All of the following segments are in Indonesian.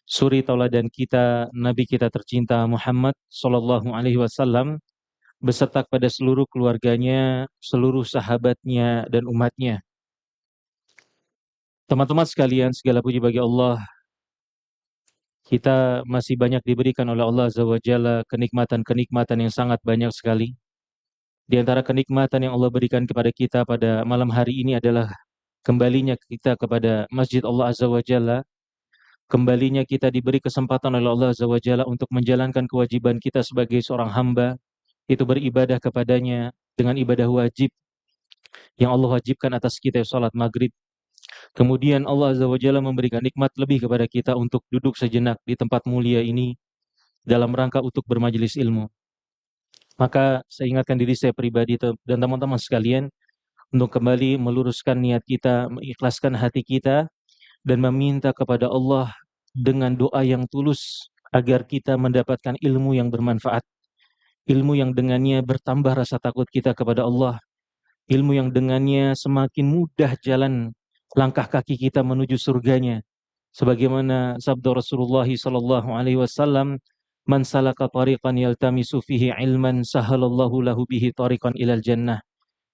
suri tauladan kita, Nabi kita tercinta Muhammad Sallallahu Alaihi Wasallam beserta kepada seluruh keluarganya, seluruh sahabatnya dan umatnya. Teman-teman sekalian, segala puji bagi Allah. Kita masih banyak diberikan oleh Allah Azza wa Jalla kenikmatan-kenikmatan yang sangat banyak sekali. Di antara kenikmatan yang Allah berikan kepada kita pada malam hari ini adalah kembalinya kita kepada Masjid Allah Azza wa Jalla. Kembalinya kita diberi kesempatan oleh Allah Azza wa Jalla untuk menjalankan kewajiban kita sebagai seorang hamba, itu beribadah kepadanya dengan ibadah wajib yang Allah wajibkan atas kita, salat maghrib. Kemudian Allah Azza wa Jalla memberikan nikmat lebih kepada kita untuk duduk sejenak di tempat mulia ini dalam rangka untuk bermajelis ilmu. Maka saya ingatkan diri saya pribadi dan teman-teman sekalian untuk kembali meluruskan niat kita, mengikhlaskan hati kita, dan meminta kepada Allah dengan doa yang tulus agar kita mendapatkan ilmu yang bermanfaat, ilmu yang dengannya bertambah rasa takut kita kepada Allah, ilmu yang dengannya semakin mudah jalan langkah kaki kita menuju surganya. Sebagaimana sabda Rasulullah sallallahu alaihi wasallam, "Man salaka tariqan yaltamisu fihi ilman, sahalallahu lahu bihi tariqan ilal jannah."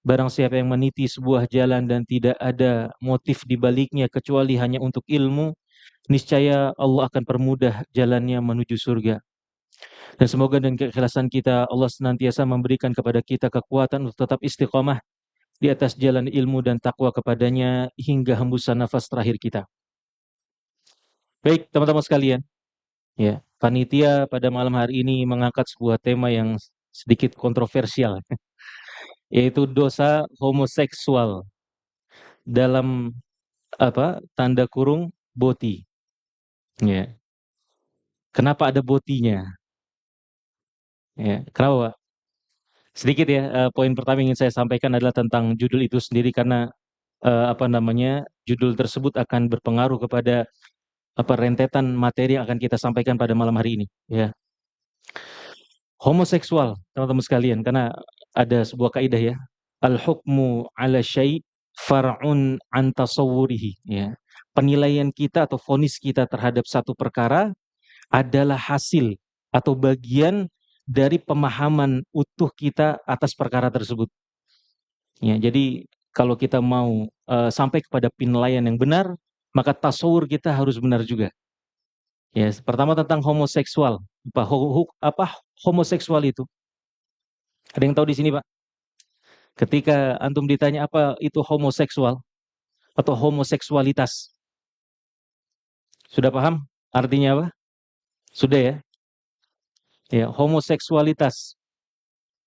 Barang siapa yang meniti sebuah jalan dan tidak ada motif di baliknya kecuali hanya untuk ilmu, niscaya Allah akan permudah jalannya menuju surga. Dan semoga dengan keikhlasan kita, Allah senantiasa memberikan kepada kita kekuatan untuk tetap istiqamah di atas jalan ilmu dan takwa kepadanya hingga hembusan nafas terakhir kita. Baik, teman-teman sekalian, ya, panitia pada malam hari ini mengangkat sebuah tema yang sedikit kontroversial, yaitu dosa homoseksual dalam tanda kurung boti. Ya. Kenapa ada botinya? Ya, kenapa, Pak? Sedikit ya, poin pertama yang ingin saya sampaikan adalah tentang judul itu sendiri karena judul tersebut akan berpengaruh kepada rentetan materi yang akan kita sampaikan pada malam hari ini. Ya, homoseksual, teman-teman sekalian, karena ada sebuah kaidah ya, al-hukmu ala syai' far'un an tasawwurihi. Ya, penilaian kita atau vonis kita terhadap satu perkara adalah hasil atau bagian dari pemahaman utuh kita atas perkara tersebut. Ya, jadi kalau kita mau sampai kepada penilaian yang benar, maka tasawur kita harus benar juga. Ya, pertama tentang homoseksual. Apa homoseksual itu? Ada yang tahu di sini, Pak? Ketika antum ditanya apa itu homoseksual atau homoseksualitas, sudah paham artinya apa? Sudah ya? Ya, homoseksualitas.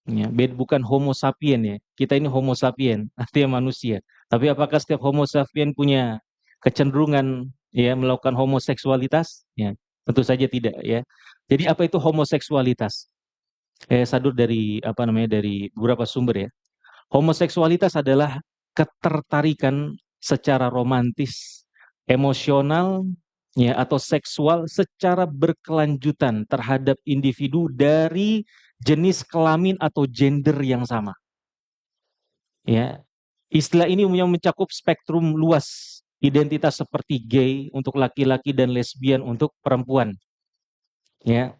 Ya, bukan homo sapien ya. Kita ini homo sapien, artinya manusia. Tapi apakah setiap homo sapien punya kecenderungan ya melakukan homoseksualitas? Ya, tentu saja tidak ya. Jadi apa itu homoseksualitas? Sadur dari dari beberapa sumber ya. Homoseksualitas adalah ketertarikan secara romantis, emosional, ya atau seksual secara berkelanjutan terhadap individu dari jenis kelamin atau gender yang sama. Ya, istilah ini umumnya mencakup spektrum luas identitas seperti gay untuk laki-laki dan lesbian untuk perempuan. Ya,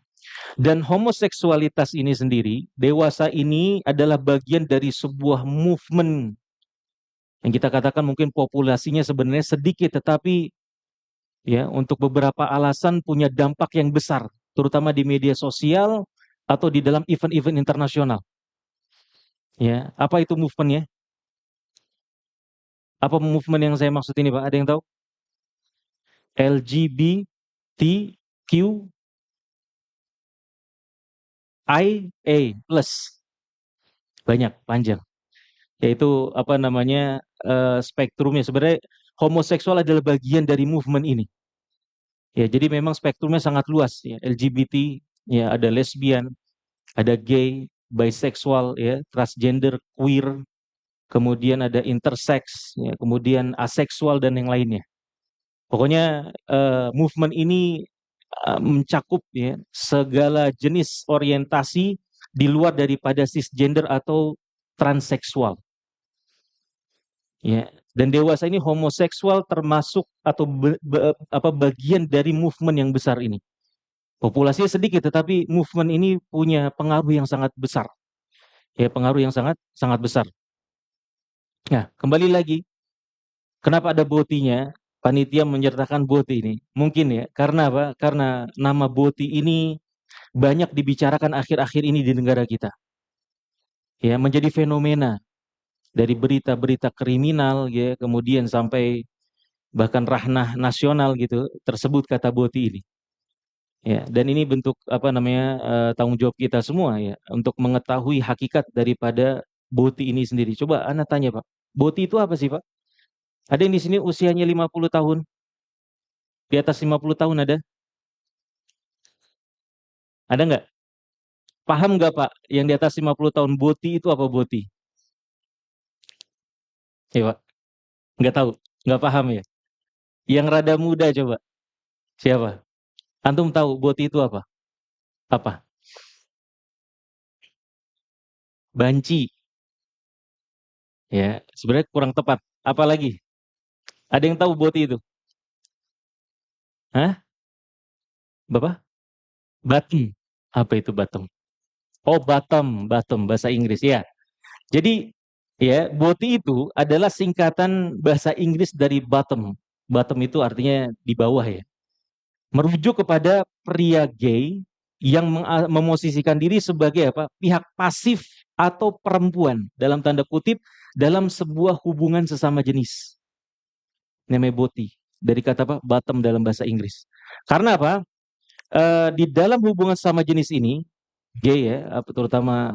dan homoseksualitas ini sendiri, dewasa ini adalah bagian dari sebuah movement yang kita katakan mungkin populasinya sebenarnya sedikit, tetapi ya untuk beberapa alasan punya dampak yang besar, terutama di media sosial atau di dalam event-event internasional. Ya, apa itu movementnya? Apa movement yang saya maksud ini, Pak? Ada yang tahu? LGBTQIA plus, banyak, panjang. Yaitu spektrumnya sebenarnya homoseksual adalah bagian dari movement ini. Ya, jadi memang spektrumnya sangat luas ya. LGBT, ya ada lesbian, ada gay, bisexual, ya, transgender, queer, kemudian ada intersex, ya, kemudian aseksual dan yang lainnya. Pokoknya movement ini mencakup ya segala jenis orientasi di luar daripada cisgender atau transseksual. Ya, Dan dewasa ini homoseksual termasuk atau bagian dari movement yang besar ini. Populasinya sedikit, tetapi movement ini punya pengaruh yang sangat besar. Ya, pengaruh yang sangat sangat besar. Nah, kembali lagi, kenapa ada botinya? Panitia menyertakan boti ini. Mungkin ya, karena apa? Karena nama boti ini banyak dibicarakan akhir-akhir ini di negara kita. Ya, menjadi fenomena dari berita-berita kriminal ya, kemudian sampai bahkan ranah nasional gitu, tersebut kata boti ini. Ya, dan ini bentuk apa namanya tanggung jawab kita semua ya untuk mengetahui hakikat daripada boti ini sendiri. Coba Anda tanya, Pak. Boti itu apa sih, Pak? Ada yang di sini usianya 50 tahun, di atas 50 tahun ada? Ada nggak? Paham nggak, Pak? Yang di atas 50 tahun boti itu apa boti? Ya, Pak. Nggak tahu, nggak paham ya. Yang rada muda coba. Siapa? Antum tahu boti itu apa? Apa? Banci. Ya, sebenarnya kurang tepat. Apalagi? Ada yang tahu boti itu? Hah? Bapak? Bottom. Apa itu bottom? Oh, bottom, bottom bahasa Inggris ya. Jadi ya, boti itu adalah singkatan bahasa Inggris dari bottom. Bottom itu artinya di bawah ya. Merujuk kepada pria gay yang memosisikan diri sebagai apa? Pihak pasif atau perempuan dalam tanda kutip dalam sebuah hubungan sesama jenis. Namanya boti. Dari kata apa? Bottom dalam bahasa Inggris. Karena apa? Di dalam hubungan sesama jenis ini gay ya, terutama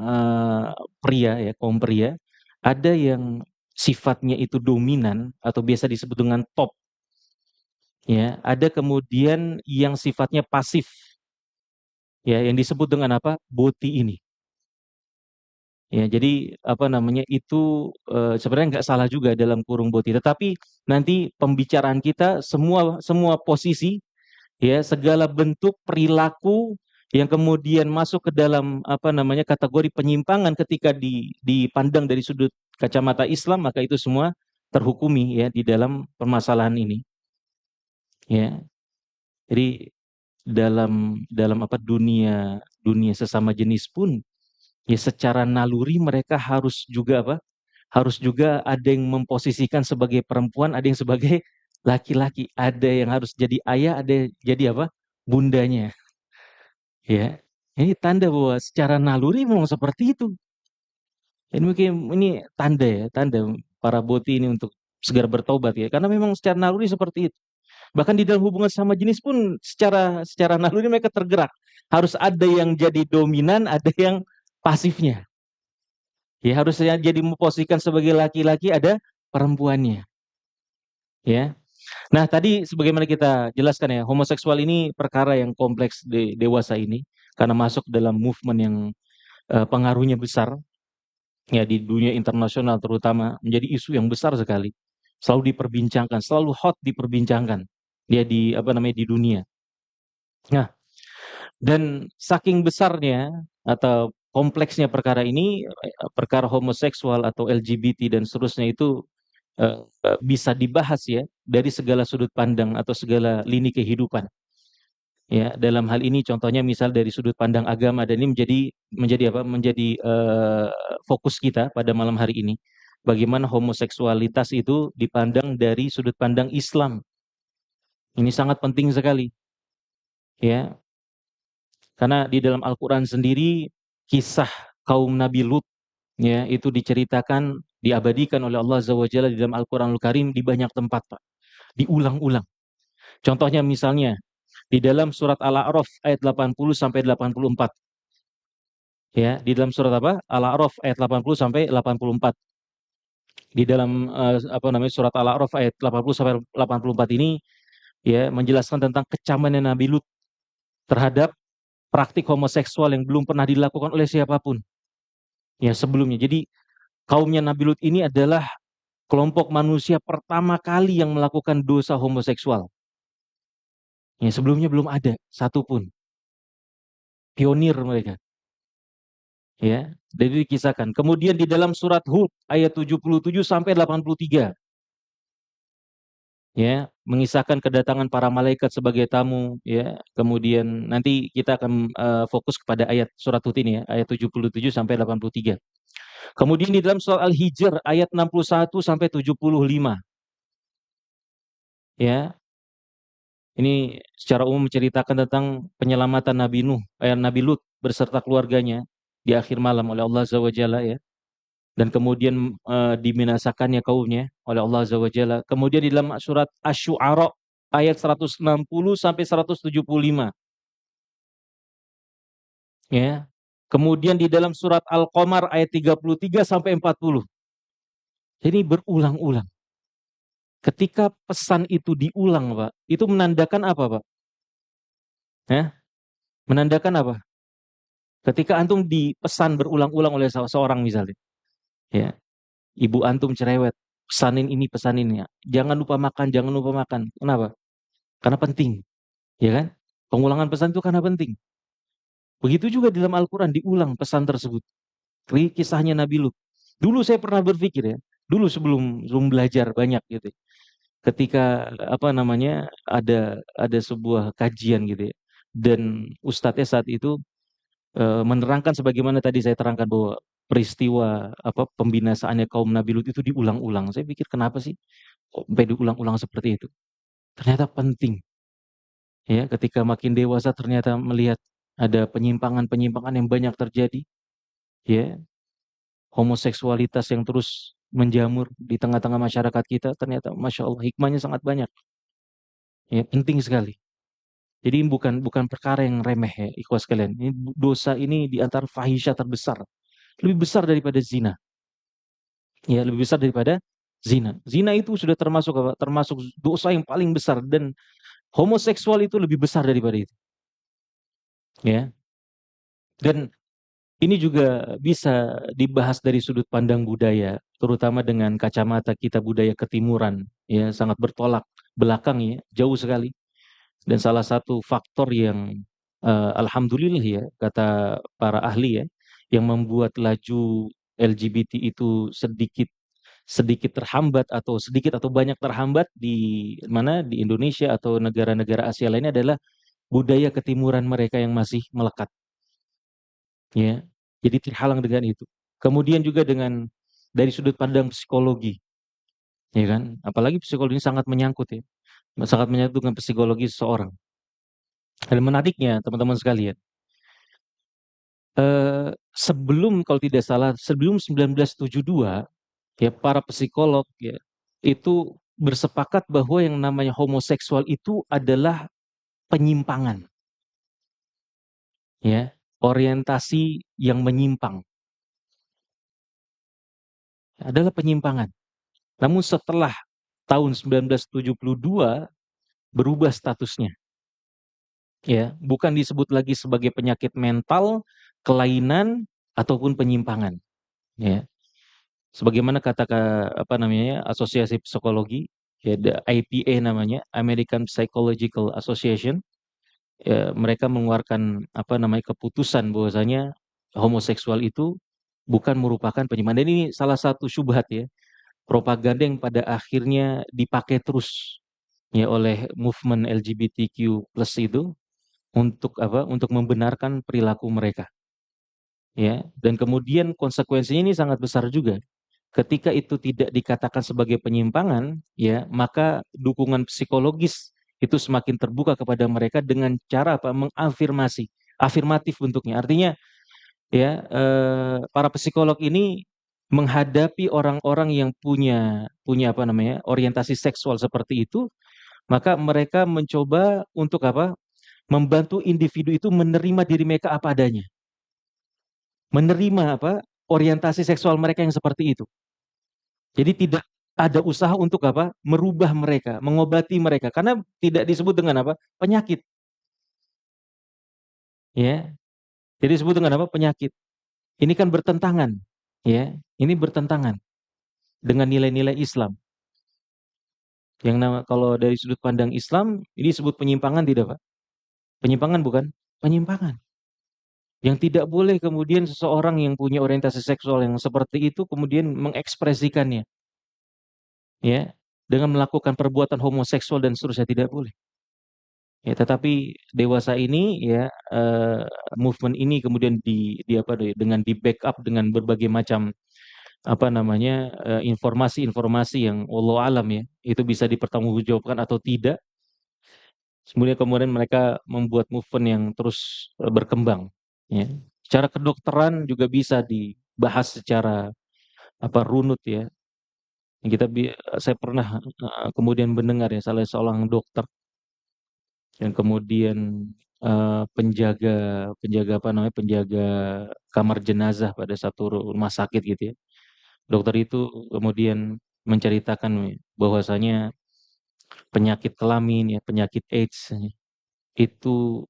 pria ya, kaum pria, ada yang sifatnya itu dominan atau biasa disebut dengan top ya, ada kemudian yang sifatnya pasif ya, yang disebut dengan apa? Boti ini. Ya, jadi apa namanya itu sebenarnya nggak salah juga dalam kurung boti, tetapi nanti pembicaraan kita semua semua posisi ya, segala bentuk perilaku yang kemudian masuk ke dalam apa namanya kategori penyimpangan ketika dipandang dari sudut kacamata Islam, maka itu semua terhukumi ya di dalam permasalahan ini ya. Jadi dalam dalam apa dunia dunia sesama jenis pun ya secara naluri mereka harus juga apa? Harus juga ada yang memposisikan sebagai perempuan, ada yang sebagai laki-laki, ada yang harus jadi ayah, ada yang jadi apa? Bundanya. Ya, ini tanda bahwa secara naluri memang seperti itu. Ini mungkin ini tanda ya, tanda para boti ini untuk segera bertobat ya, karena memang secara naluri seperti itu. Bahkan di dalam hubungan sama jenis pun secara secara naluri mereka tergerak. Harus ada yang jadi dominan, ada yang pasifnya. Ya, harusnya jadi memposisikan sebagai laki-laki, ada perempuannya. Ya. Nah, tadi sebagaimana kita jelaskan ya, homoseksual ini perkara yang kompleks dewasa ini karena masuk dalam movement yang pengaruhnya besar ya di dunia internasional terutama menjadi isu yang besar sekali. Selalu diperbincangkan, selalu hot diperbincangkan dia di apa namanya di dunia. Nah, dan saking besarnya atau kompleksnya perkara ini, perkara homoseksual atau LGBT dan seterusnya itu bisa dibahas ya dari segala sudut pandang atau segala lini kehidupan. Ya, dalam hal ini contohnya misal dari sudut pandang agama, dan ini menjadi apa? Menjadi fokus kita pada malam hari ini. Bagaimana homoseksualitas itu dipandang dari sudut pandang Islam. Ini sangat penting sekali. Ya, karena di dalam Al-Qur'an sendiri kisah kaum Nabi Lut ya, itu diceritakan, diabadikan oleh Allah Azza wa Jalla di dalam Al-Qur'anul Karim di banyak tempat, Pak. Diulang-ulang. Contohnya misalnya di dalam surat Al-A'raf ayat 80 sampai 84. Ya, di dalam surat apa? Al-A'raf ayat 80 sampai 84. Di dalam apa namanya surat Al-A'raf ayat 80 sampai 84 ini ya menjelaskan tentang kecamannya Nabi Lut terhadap praktik homoseksual yang belum pernah dilakukan oleh siapapun ya sebelumnya. Jadi kaumnya Nabi Lut ini adalah kelompok manusia pertama kali yang melakukan dosa homoseksual. Ya sebelumnya belum ada satupun. Pionir mereka. Ya, jadi dikisahkan. Kemudian di dalam surat Hud ayat 77 sampai 83. ya, mengisahkan kedatangan para malaikat sebagai tamu, ya. Kemudian nanti kita akan fokus kepada ayat surat Hud ini ya, ayat 77 sampai 83. Kemudian di dalam surah Al-Hijr ayat 61 sampai 75, ya. Ini secara umum menceritakan tentang penyelamatan Nabi Lut beserta keluarganya di akhir malam oleh Allah Azza wa Jalla, ya. Dan kemudian dibinasakannya kaumnya oleh Allah Azza wa Jalla. Kemudian di dalam surat Asy-Syu'ara ayat 160 sampai 175, ya. Kemudian di dalam surat Al-Qamar ayat 33 sampai 40. Ini berulang-ulang. Ketika pesan itu diulang, Pak, itu menandakan apa, Pak? Ya, menandakan apa? Ketika antum dipesan berulang-ulang oleh seorang misalnya, ya, ibu antum cerewet, pesanin ya. Jangan lupa makan, jangan lupa makan. Kenapa? Karena penting, ya kan? Pengulangan pesan itu karena penting. Begitu juga dalam Al-Quran diulang pesan tersebut. Kisahnya Nabi Lut. Dulu saya pernah berpikir ya, dulu sebelum belajar banyak gitu, ya. Ketika apa namanya ada sebuah kajian gitu ya, dan ustadznya saat itu menerangkan sebagaimana tadi saya terangkan bahwa peristiwa apa pembinasaannya kaum Nabi Lut itu diulang-ulang. Saya pikir kenapa sih kok sampai diulang-ulang seperti itu? Ternyata penting, ya. Ketika makin dewasa ternyata melihat ada penyimpangan-penyimpangan yang banyak terjadi, ya. Homoseksualitas yang terus menjamur di tengah-tengah masyarakat kita, ternyata masya Allah hikmahnya sangat banyak, ya. Penting sekali. Jadi bukan bukan perkara yang remeh ya, ikhwas sekalian. Ini dosa ini di antara fahisya terbesar, lebih besar daripada zina. Ya, lebih besar daripada zina. Zina itu sudah termasuk apa? Termasuk dosa yang paling besar, dan homoseksual itu lebih besar daripada itu. Ya. Dan ini juga bisa dibahas dari sudut pandang budaya, terutama dengan kacamata kita budaya ketimuran, ya, sangat bertolak belakang ya, jauh sekali. Dan salah satu faktor yang alhamdulillah ya, kata para ahli ya, yang membuat laju LGBT itu sedikit sedikit terhambat atau sedikit atau banyak terhambat di mana di Indonesia atau negara-negara Asia lainnya adalah budaya ketimuran mereka yang masih melekat, ya. Jadi terhalang dengan itu. Kemudian juga dengan dari sudut pandang psikologi, ya kan? Apalagi psikologi ini sangat menyangkut ya, sangat menyangkut dengan psikologi seseorang. Dan menariknya teman-teman sekalian, sebelum kalau tidak salah sebelum 1972 ya, para psikolog ya itu bersepakat bahwa yang namanya homoseksual itu adalah penyimpangan, ya, orientasi yang menyimpang adalah penyimpangan. Namun setelah tahun 1972 berubah statusnya, ya, bukan disebut lagi sebagai penyakit mental, kelainan ataupun penyimpangan, ya. Sebagaimana kata apa namanya asosiasi psikologi, ya, IPA namanya, American Psychological Association, ya, mereka mengeluarkan apa namanya keputusan bahwasanya homoseksual itu bukan merupakan penyimpangan. Dan ini salah satu syubhat ya, propaganda yang pada akhirnya dipakai terus ya oleh movement LGBTQ plus itu untuk apa? Untuk membenarkan perilaku mereka, ya. Dan kemudian konsekuensinya ini sangat besar juga. Ketika itu tidak dikatakan sebagai penyimpangan, ya, maka dukungan psikologis itu semakin terbuka kepada mereka dengan cara apa? Mengafirmasi, afirmatif bentuknya. Artinya, ya, para psikolog ini menghadapi orang-orang yang punya punya apa namanya orientasi seksual seperti itu, maka mereka mencoba untuk apa? Membantu individu itu menerima diri mereka apa adanya, menerima apa? Orientasi seksual mereka yang seperti itu. Jadi tidak ada usaha untuk apa? Merubah mereka, mengobati mereka, karena tidak disebut dengan apa? Penyakit, ya. Jadi disebut dengan apa? Penyakit. Ini kan bertentangan, ya. Ini bertentangan dengan nilai-nilai Islam. Yang kalau dari sudut pandang Islam, ini disebut penyimpangan tidak, Pak? Penyimpangan bukan? Penyimpangan. Yang tidak boleh kemudian seseorang yang punya orientasi seksual yang seperti itu kemudian mengekspresikannya, ya. dengan melakukan perbuatan homoseksual dan seterusnya, tidak boleh. Ya, tetapi dewasa ini ya, movement ini kemudian di apa deh, dengan di-backup dengan berbagai macam apa namanya, informasi-informasi yang wallahu alam ya, itu bisa dipertanggungjawabkan atau tidak. Kemudian mereka membuat movement yang terus, berkembang, ya. Secara kedokteran juga bisa dibahas secara apa, runut ya. Saya pernah kemudian mendengar ya, salah seorang dokter yang kemudian, penjaga penjaga apa namanya, penjaga kamar jenazah pada satu rumah sakit gitu ya. Dokter itu kemudian menceritakan bahwasanya penyakit kelamin ya, penyakit AIDS itu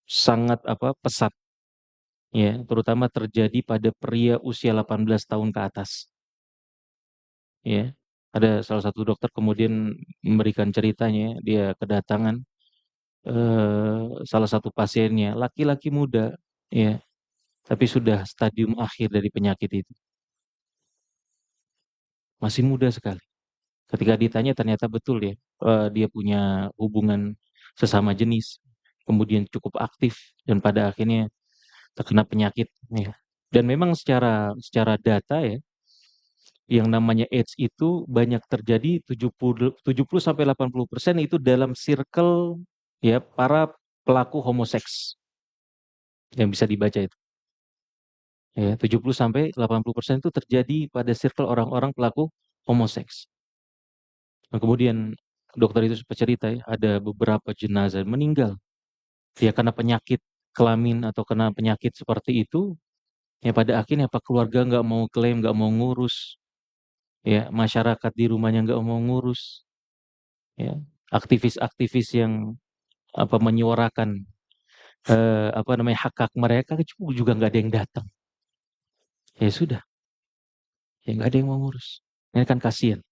sangat apa, pesat ya, terutama terjadi pada pria usia 18 tahun ke atas, ya. Ada salah satu dokter kemudian memberikan ceritanya, dia kedatangan, salah satu pasiennya, laki-laki muda, ya, tapi sudah stadium akhir dari penyakit itu, masih muda sekali. Ketika ditanya ternyata betul ya, dia punya hubungan sesama jenis, kemudian cukup aktif dan pada akhirnya terkena penyakit, ya. Dan memang secara secara data ya, yang namanya AIDS itu banyak terjadi 70 sampai 80% itu dalam circle ya para pelaku homoseks, yang bisa dibaca itu. Ya, 70 sampai 80% itu terjadi pada circle orang-orang pelaku homoseks. Nah, kemudian dokter itu bercerita ya, ada beberapa jenazah meninggal ya karena penyakit kelamin atau kena penyakit seperti itu, ya pada akhirnya apa, keluarga nggak mau klaim, nggak mau ngurus, ya masyarakat di rumahnya nggak mau ngurus, ya aktivis-aktivis yang apa, menyuarakan, apa namanya, hak-hak mereka juga nggak ada yang datang. Ya sudah, ya nggak ada yang mau ngurus. Ini kan kasihan.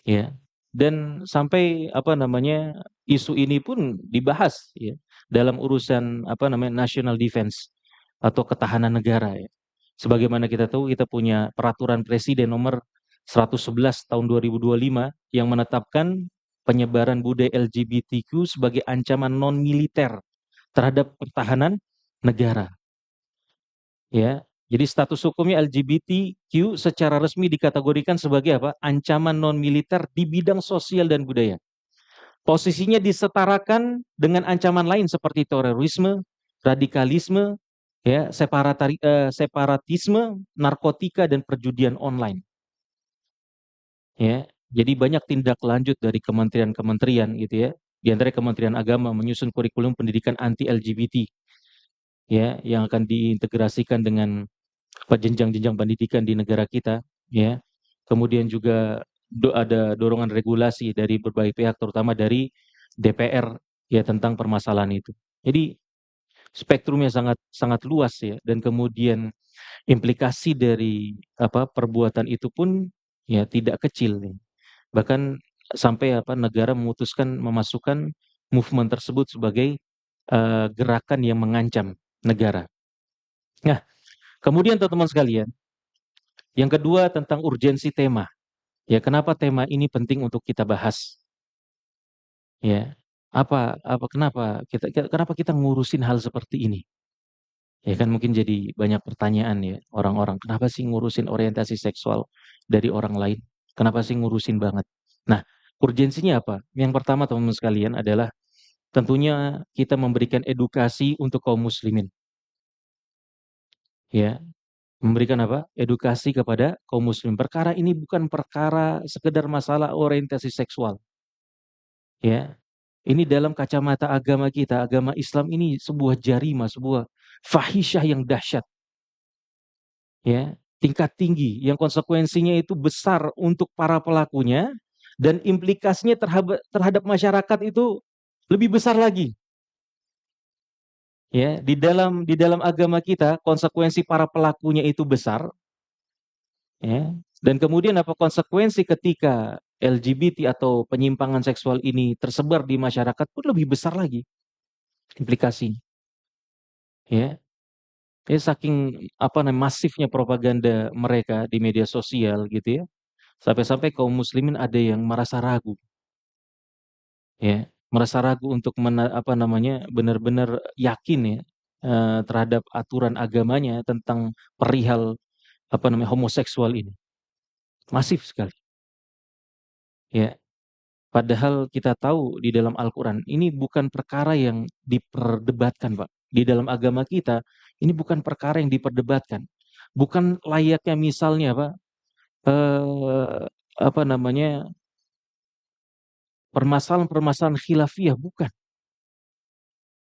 Ya, dan sampai apa namanya, isu ini pun dibahas ya, dalam urusan apa namanya, national defense atau ketahanan negara ya. Sebagaimana kita tahu kita punya peraturan presiden nomor 111 tahun 2025 yang menetapkan penyebaran budaya LGBTQ sebagai ancaman non militer terhadap pertahanan negara. Ya, jadi status hukumnya LGBTQ secara resmi dikategorikan sebagai apa? Ancaman non militer di bidang sosial dan budaya. Posisinya disetarakan dengan ancaman lain seperti terorisme, radikalisme, ya, separatisme, narkotika dan perjudian online. Ya, jadi banyak tindak lanjut dari kementerian-kementerian gitu ya. Di antara Kementerian Agama menyusun kurikulum pendidikan anti LGBT ya, yang akan diintegrasikan dengan jenjang-jenjang pendidikan di negara kita, ya. Kemudian juga ada dorongan regulasi dari berbagai pihak, terutama dari DPR, ya tentang permasalahan itu. Jadi spektrumnya sangat sangat luas ya, dan kemudian implikasi dari apa perbuatan itu pun ya tidak kecil nih. Bahkan sampai apa negara memutuskan memasukkan movement tersebut sebagai gerakan yang mengancam negara. Nah, kemudian teman-teman sekalian, yang kedua tentang urgensi tema. Ya, kenapa tema ini penting untuk kita bahas? Ya, kenapa kita ngurusin hal seperti ini? Ya kan mungkin jadi banyak pertanyaan ya orang-orang, kenapa sih ngurusin orientasi seksual dari orang lain? Kenapa sih ngurusin banget? Nah, urgensinya apa? Yang pertama teman-teman sekalian adalah tentunya kita memberikan edukasi untuk kaum muslimin. Ya, memberikan apa? Edukasi kepada kaum muslim. Perkara ini bukan perkara sekedar masalah orientasi seksual. Ya, ini dalam kacamata agama kita, agama Islam ini sebuah jarima, sebuah fahisyah yang dahsyat. Ya, tingkat tinggi yang konsekuensinya itu besar untuk para pelakunya dan implikasinya terhadap masyarakat itu lebih besar lagi. Ya, di dalam agama kita konsekuensi para pelakunya itu besar, ya. Dan kemudian apa konsekuensi ketika LGBT atau penyimpangan seksual ini tersebar di masyarakat pun lebih besar lagi implikasinya, ya. Ya saking apa namanya masifnya propaganda mereka di media sosial gitu ya, Sampai-sampai kaum muslimin ada yang merasa ragu, ya, merasa ragu untuk benar-benar yakin ya terhadap aturan agamanya tentang perihal homoseksual ini. Masif sekali, ya. Padahal kita tahu di dalam Al-Quran ini bukan perkara yang diperdebatkan, Pak. Di dalam agama kita ini bukan perkara yang diperdebatkan. Bukan layaknya misalnya, Pak, eh, apa namanya permasalahan-permasalahan khilafiyah, bukan,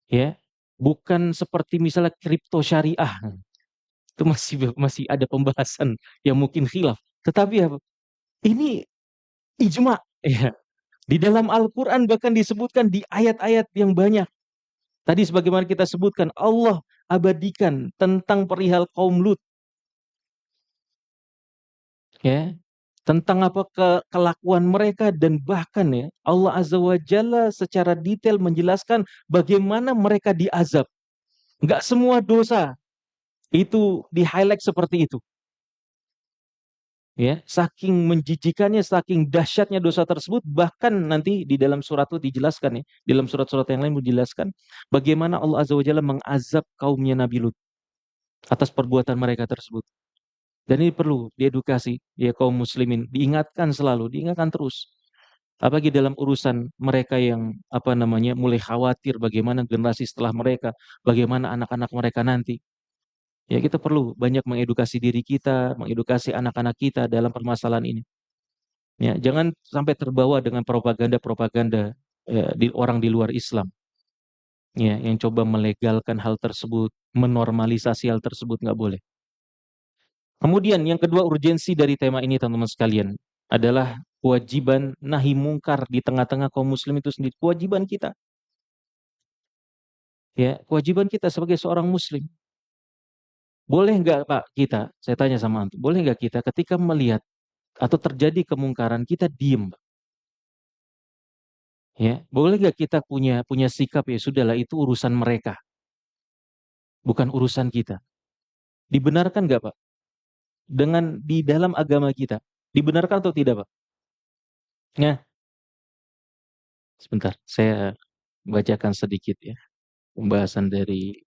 ya. Bukan seperti misalnya kripto syariah. Itu masih masih ada pembahasan yang mungkin khilaf. Tetapi apa? Ini ijma, ya. Di dalam Al-Quran bahkan disebutkan di ayat-ayat yang banyak. Tadi sebagaimana kita sebutkan, Allah abadikan tentang perihal kaum Lut, ya, tentang apa kelakuan mereka, dan bahkan ya Allah Azza wa Jalla secara detail menjelaskan bagaimana mereka diazab. Enggak semua dosa itu di-highlight seperti itu. Ya, saking menjijikannya, saking dahsyatnya dosa tersebut, bahkan nanti di dalam surat itu dijelaskan ya, dalam surat-surat yang lain dijelaskan bagaimana Allah Azza wa Jalla mengazab kaumnya Nabi Lut atas perbuatan mereka tersebut. Dan ini perlu diedukasi ya kaum muslimin, diingatkan selalu, diingatkan terus. Apalagi dalam urusan mereka yang mulai khawatir bagaimana generasi setelah mereka, bagaimana anak-anak mereka nanti. Ya kita perlu banyak mengedukasi diri kita, mengedukasi anak-anak kita dalam permasalahan ini. Ya, jangan sampai terbawa dengan propaganda-propaganda ya, di orang di luar Islam. Ya, yang coba melegalkan hal tersebut, menormalisasi hal tersebut, nggak boleh. Kemudian yang kedua, urgensi dari tema ini teman-teman sekalian adalah kewajiban nahi mungkar di tengah-tengah kaum muslim itu sendiri. Kewajiban kita. Ya, kewajiban kita sebagai seorang muslim. Boleh nggak Pak kita, saya tanya sama antum, boleh nggak kita ketika melihat atau terjadi kemungkaran kita diem, Pak? Ya, boleh nggak kita punya punya sikap, ya sudahlah itu urusan mereka, bukan urusan kita. Dibenarkan nggak Pak? Dengan di dalam agama kita, dibenarkan atau tidak Pak? Ya, sebentar, saya bacakan sedikit ya pembahasan dari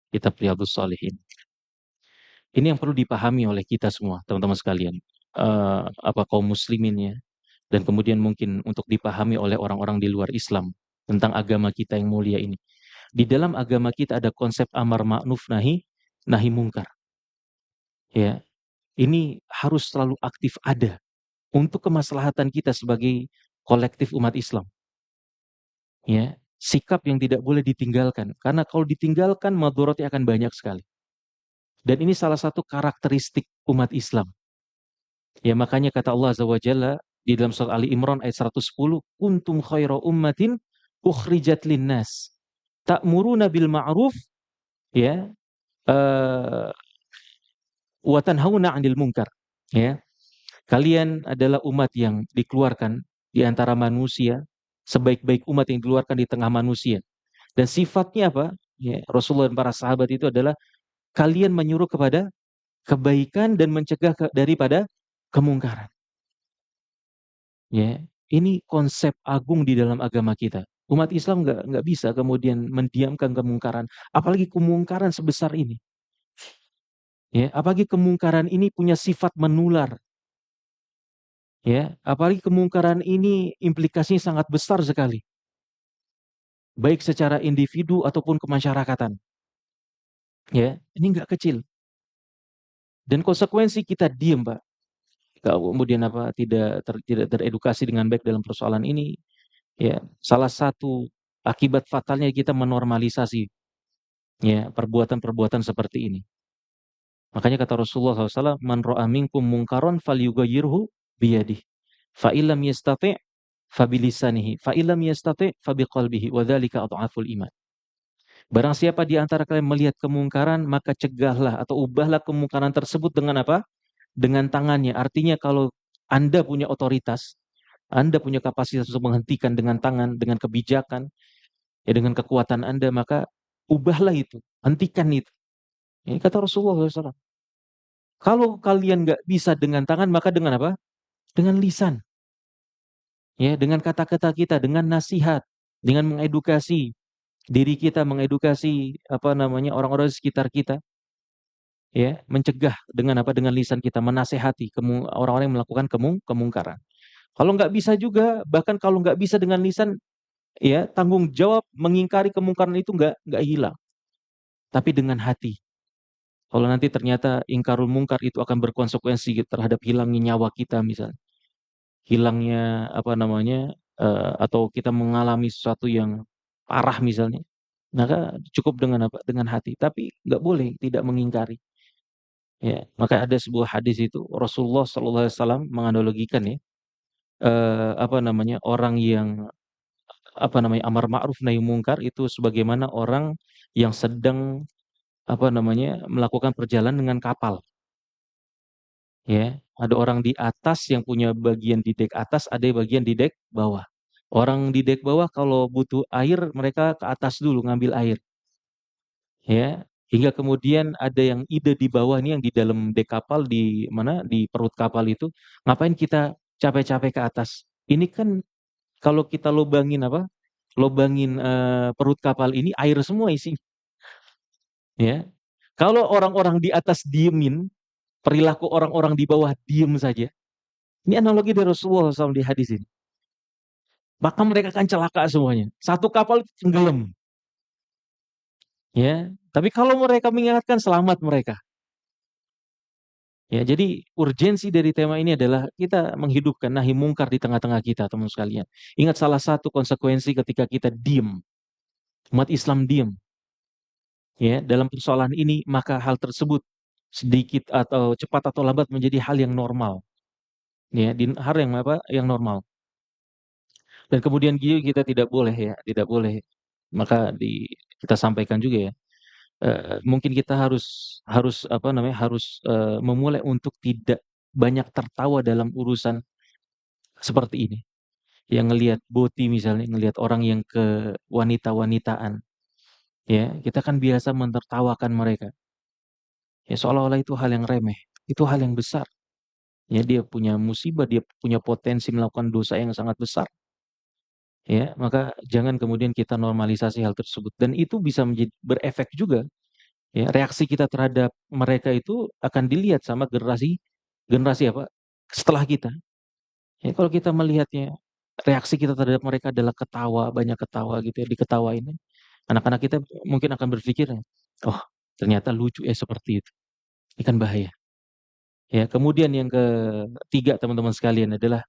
kitab Riyadhus Shalihin. Ini yang perlu dipahami oleh kita semua, teman-teman sekalian. Apa kaum muslimin ya, dan kemudian mungkin untuk dipahami oleh orang-orang di luar Islam tentang agama kita yang mulia ini. Di dalam agama kita ada konsep amar ma'ruf nahi nahi mungkar. Ya, ini harus selalu aktif ada untuk kemaslahatan kita sebagai kolektif umat Islam. Ya, sikap yang tidak boleh ditinggalkan, karena kalau ditinggalkan madharatnya akan banyak sekali. Dan ini salah satu karakteristik umat Islam. Ya, makanya kata Allah Azza wa Jalla di dalam surat Ali Imran ayat 110, kuntum khaira ummatin ukhrijat linnas ta'muruna bil ma'ruf ya wa tanhauna 'anil munkar. Ya, kalian adalah umat yang dikeluarkan di antara manusia, sebaik-baik umat yang dikeluarkan di tengah manusia. Dan sifatnya apa? Ya, Rasulullah dan para sahabat itu adalah kalian menyuruh kepada kebaikan dan mencegah daripada kemungkaran. Ya, ini konsep agung di dalam agama kita. Umat Islam nggak bisa kemudian mendiamkan kemungkaran, apalagi kemungkaran sebesar ini. Ya, apalagi kemungkaran ini punya sifat menular. Ya, apalagi kemungkaran ini implikasinya sangat besar sekali, baik secara individu ataupun kemasyarakatan. Ya, ini nggak kecil. Dan konsekuensi kita diem, Pak. Kemudian tidak teredukasi dengan baik dalam persoalan ini, ya salah satu akibat fatalnya kita menormalisasi ya perbuatan-perbuatan seperti ini. Makanya kata Rasulullah SAW, man ra'a minkum mungkaron falyughayyirhu biyadihi, fa illam yastati' fa bilisanihi, fa illam yastati' fa biqalbihi, wa dzalika adhaful iman. Barang siapa di antara kalian melihat kemungkaran, maka cegahlah atau ubahlah kemungkaran tersebut dengan apa? Dengan tangannya. Artinya kalau Anda punya otoritas, Anda punya kapasitas untuk menghentikan dengan tangan, dengan kebijakan, ya dengan kekuatan Anda, maka ubahlah itu, hentikan itu. Ini kata Rasulullah SAW. Kalau kalian nggak bisa dengan tangan, maka dengan apa? dengan lisan, ya, dengan kata-kata kita, dengan nasihat, dengan mengedukasi diri kita, mengedukasi apa namanya orang-orang di sekitar kita, ya, mencegah dengan apa? Dengan lisan kita, menasehati orang-orang yang melakukan kemungkaran. Kalau nggak bisa juga, bahkan kalau nggak bisa dengan lisan, ya, tanggung jawab mengingkari kemungkaran itu nggak hilang, tapi dengan hati. Kalau nanti ternyata ingkarul mungkar itu akan berkonsekuensi terhadap hilangnya nyawa kita misalnya, hilangnya apa namanya, atau kita mengalami sesuatu yang parah misalnya, maka cukup dengan apa? Dengan hati, tapi nggak boleh tidak mengingkari. Ya, maka ada sebuah hadis itu Rasulullah SAW menganalogikan ya, apa namanya, orang yang apa namanya, amar ma'ruf nahi mungkar itu sebagaimana orang yang sedang apa namanya, melakukan perjalanan dengan kapal, ya. Ada orang di atas yang punya bagian di dek atas, ada bagian di dek bawah. Orang di dek bawah kalau butuh air mereka ke atas dulu ngambil air, ya. Hingga kemudian ada yang ide di bawah nih yang di dalam dek kapal di mana, di perut kapal itu, ngapain kita capek-capek ke atas? Ini kan kalau kita lobangin apa, lobangin, perut kapal ini air semua isinya, ya. Kalau orang-orang di atas diemin, perilaku orang-orang di bawah diem saja, ini analogi dari Rasulullah SAW di hadis ini, maka mereka akan celaka semuanya. Satu kapal tenggelam, ya. Tapi kalau mereka mengingatkan, selamat mereka. Ya, jadi urgensi dari tema ini adalah kita menghidupkan nahi mungkar di tengah-tengah kita, teman sekalian. Ingat salah satu konsekuensi ketika kita diem, umat Islam diem, ya, dalam persoalan ini, maka hal tersebut sedikit atau cepat atau lambat menjadi hal yang normal, ya, hal yang apa? Yang normal. Dan kemudian kita tidak boleh ya, tidak boleh. Maka kita sampaikan juga ya, mungkin kita harus harus apa namanya, harus, memulai untuk tidak banyak tertawa dalam urusan seperti ini. Yang ngelihat boti misalnya, ngelihat orang yang ke wanita-wanitaan, ya, kita kan biasa mentertawakan mereka. Ya, seolah-olah itu hal yang remeh, itu hal yang besar. Ya, dia punya musibah, dia punya potensi melakukan dosa yang sangat besar. Ya, maka jangan kemudian kita normalisasi hal tersebut dan itu bisa menjadi berefek juga, ya, reaksi kita terhadap mereka itu akan dilihat sama generasi generasi apa, setelah kita. Ya, kalau kita melihatnya reaksi kita terhadap mereka adalah ketawa, banyak ketawa gitu ya, diketawain, anak-anak kita mungkin akan berpikir, "Oh, ternyata lucu ya seperti itu." Ini kan bahaya. Ya, kemudian yang ketiga teman-teman sekalian adalah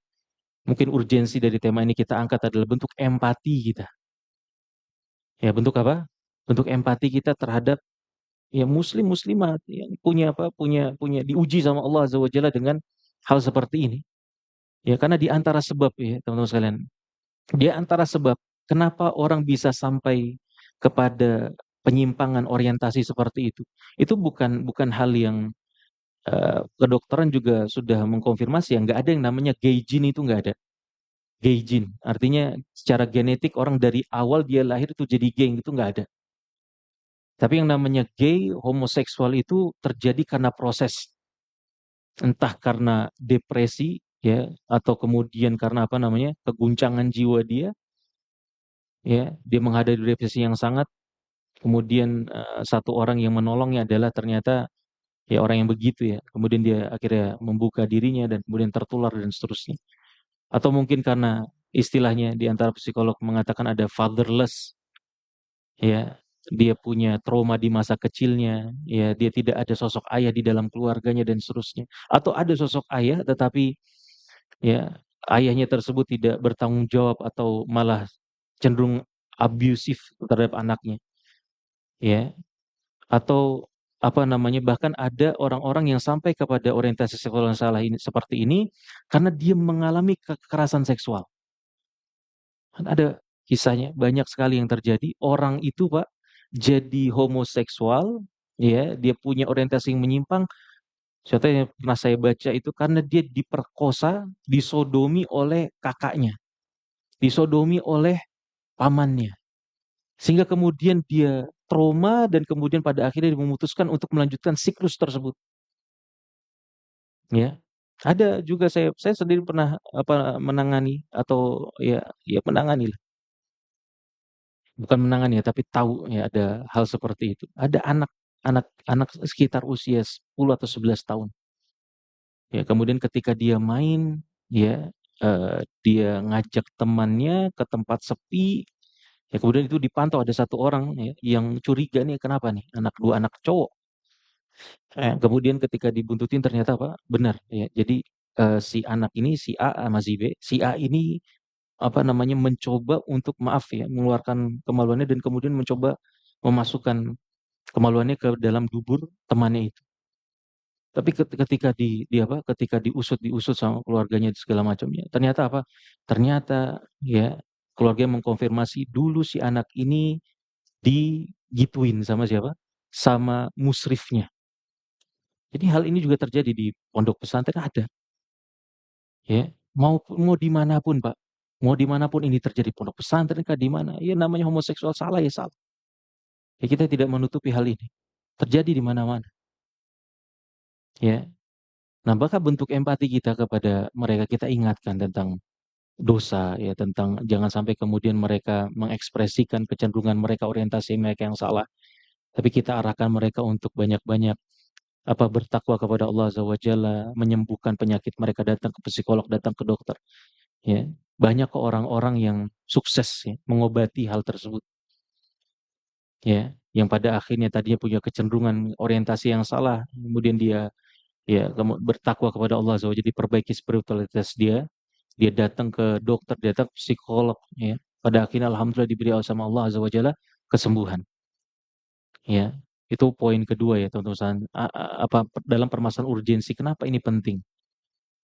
mungkin urgensi dari tema ini kita angkat adalah bentuk empati kita. Ya, bentuk apa? Bentuk empati kita terhadap ya muslim muslimat yang punya apa, punya punya diuji sama Allah Azza wa Jalla dengan hal seperti ini. Ya, karena di antara sebab ya teman-teman sekalian, di antara sebab kenapa orang bisa sampai kepada penyimpangan orientasi seperti itu bukan bukan hal yang, kedokteran juga sudah mengkonfirmasi ya, nggak ada yang namanya gay gene itu nggak ada. Gay gene, artinya secara genetik orang dari awal dia lahir itu jadi gay, itu nggak ada. Tapi yang namanya gay, homoseksual itu terjadi karena proses, entah karena depresi ya, atau kemudian karena apa namanya, keguncangan jiwa dia, ya, dia menghadapi depresi yang sangat, kemudian, satu orang yang menolongnya adalah ternyata ya orang yang begitu ya, kemudian dia akhirnya membuka dirinya dan kemudian tertular dan seterusnya. Atau mungkin karena istilahnya di antara psikolog mengatakan ada fatherless, ya, dia punya trauma di masa kecilnya, ya, dia tidak ada sosok ayah di dalam keluarganya dan seterusnya. Atau ada sosok ayah tetapi ya ayahnya tersebut tidak bertanggung jawab atau malah cenderung abusif terhadap anaknya, ya. Atau apa namanya, bahkan ada orang-orang yang sampai kepada orientasi seksual yang salah ini seperti ini karena dia mengalami kekerasan seksual. Kan ada kisahnya, banyak sekali yang terjadi, orang itu Pak, jadi homoseksual, ya, dia punya orientasi yang menyimpang, contohnya yang pernah saya baca itu karena dia diperkosa, disodomi oleh kakaknya, disodomi oleh pamannya. Sehingga kemudian dia trauma dan kemudian pada akhirnya dia memutuskan untuk melanjutkan siklus tersebut, ya. Ada juga saya sendiri pernah menangani atau ya menangani lah, bukan menangani ya, tapi tahu ya ada hal seperti itu. Ada anak sekitar usia 10 atau 11 tahun. Ya, kemudian ketika dia main, ya, dia ngajak temannya ke tempat sepi, ya kemudian itu dipantau ada satu orang ya, yang curiga nih kenapa nih, dua anak cowok. Kemudian ketika dibuntutin ternyata apa, benar ya. Jadi, si anak ini, si A sama si B, si A ini, apa namanya, mencoba untuk maaf ya, mengeluarkan kemaluannya dan kemudian mencoba memasukkan kemaluannya ke dalam dubur temannya itu. Tapi ketika ketika diusut sama keluarganya segala macamnya, ternyata apa, ternyata ya keluarga mengkonfirmasi dulu si anak ini digituin sama siapa, sama musrifnya. Jadi hal ini juga terjadi di pondok pesantren ada, ya. Mau di mana pun, Pak, mau di mana pun ini terjadi, pondok pesantren kah, di mana, ya namanya homoseksual salah ya salah. Ya kita tidak menutupi hal ini, terjadi di mana-mana, ya. Nah, maka bentuk empati kita kepada mereka, kita ingatkan tentang dosa, ya, tentang jangan sampai kemudian mereka mengekspresikan kecenderungan mereka, orientasi mereka yang salah, tapi kita arahkan mereka untuk banyak-banyak bertakwa kepada Allah Azza wa Jalla, menyembuhkan penyakit mereka, datang ke psikolog, datang ke dokter, ya. Banyak kok orang-orang yang sukses ya, mengobati hal tersebut, ya. Yang pada akhirnya tadinya punya kecenderungan orientasi yang salah, kemudian dia ya bertakwa kepada Allah Azza wa Jalla, diperbaiki spiritualitas dia, dia datang ke dokter, dia datang ke psikolog, ya. Pada akhirnya alhamdulillah diberi sama Allah Azza wa Jalla kesembuhan, ya. Itu poin kedua ya teman-teman, dalam permasalahan urgensi, kenapa ini penting?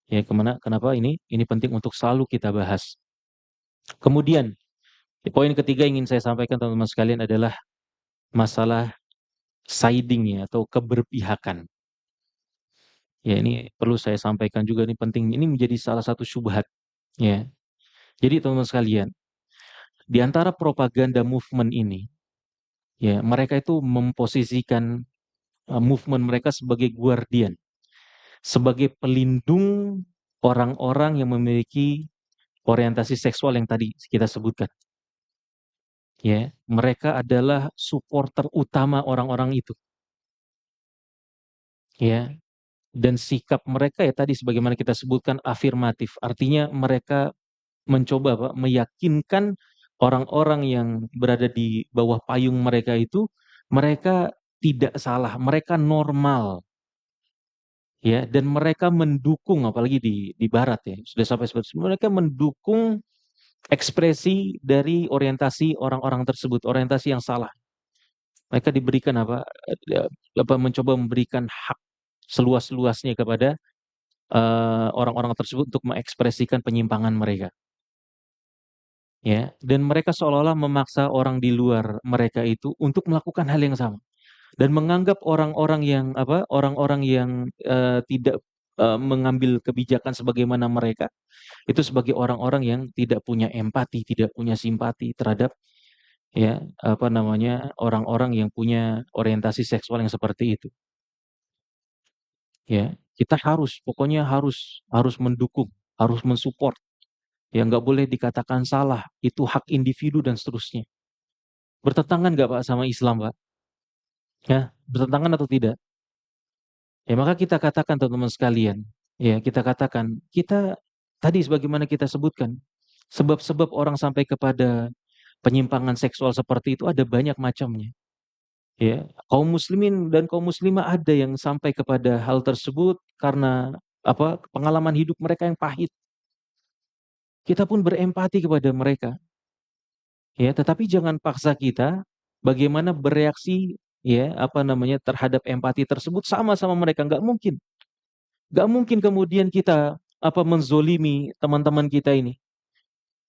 Ya, kenapa ini penting untuk selalu kita bahas. Kemudian, di poin ketiga ingin saya sampaikan teman-teman sekalian adalah masalah siding ya atau keberpihakan. Ya, ini perlu saya sampaikan juga, ini penting. Ini menjadi salah satu syubhat, ya. Jadi teman-teman sekalian, di antara propaganda movement ini, ya, mereka itu memposisikan movement mereka sebagai guardian, sebagai pelindung orang-orang yang memiliki orientasi seksual yang tadi kita sebutkan. Ya, mereka adalah supporter utama orang-orang itu, ya. Dan sikap mereka ya tadi sebagaimana kita sebutkan afirmatif, artinya mereka mencoba meyakinkan orang-orang yang berada di bawah payung mereka itu, mereka tidak salah, mereka normal, ya, dan mereka mendukung apalagi di barat ya, sudah sampai seperti itu, mereka mendukung ekspresi dari orientasi orang-orang tersebut, orientasi yang salah. Mereka diberikan mencoba memberikan hak seluas-luasnya kepada orang-orang tersebut untuk mengekspresikan penyimpangan mereka, ya. Dan mereka seolah-olah memaksa orang di luar mereka itu untuk melakukan hal yang sama dan menganggap orang-orang yang tidak mengambil kebijakan sebagaimana mereka itu sebagai orang-orang yang tidak punya empati, tidak punya simpati terhadap ya orang-orang yang punya orientasi seksual yang seperti itu, ya. Kita pokoknya harus mendukung, harus mensupport. Ya nggak boleh dikatakan salah, itu hak individu dan seterusnya. Bertentangan nggak Pak sama Islam Pak? Ya, bertentangan atau tidak? Ya maka kita katakan teman-teman sekalian, ya kita katakan, kita tadi sebagaimana kita sebutkan, sebab-sebab orang sampai kepada penyimpangan seksual seperti itu ada banyak macamnya. Ya, kaum muslimin dan kaum muslimah ada yang sampai kepada hal tersebut karena pengalaman hidup mereka yang pahit. Kita pun berempati kepada mereka. Ya, tetapi jangan paksa kita bagaimana bereaksi ya, terhadap empati tersebut sama mereka, nggak mungkin. Nggak mungkin kemudian kita menzolimi teman-teman kita ini.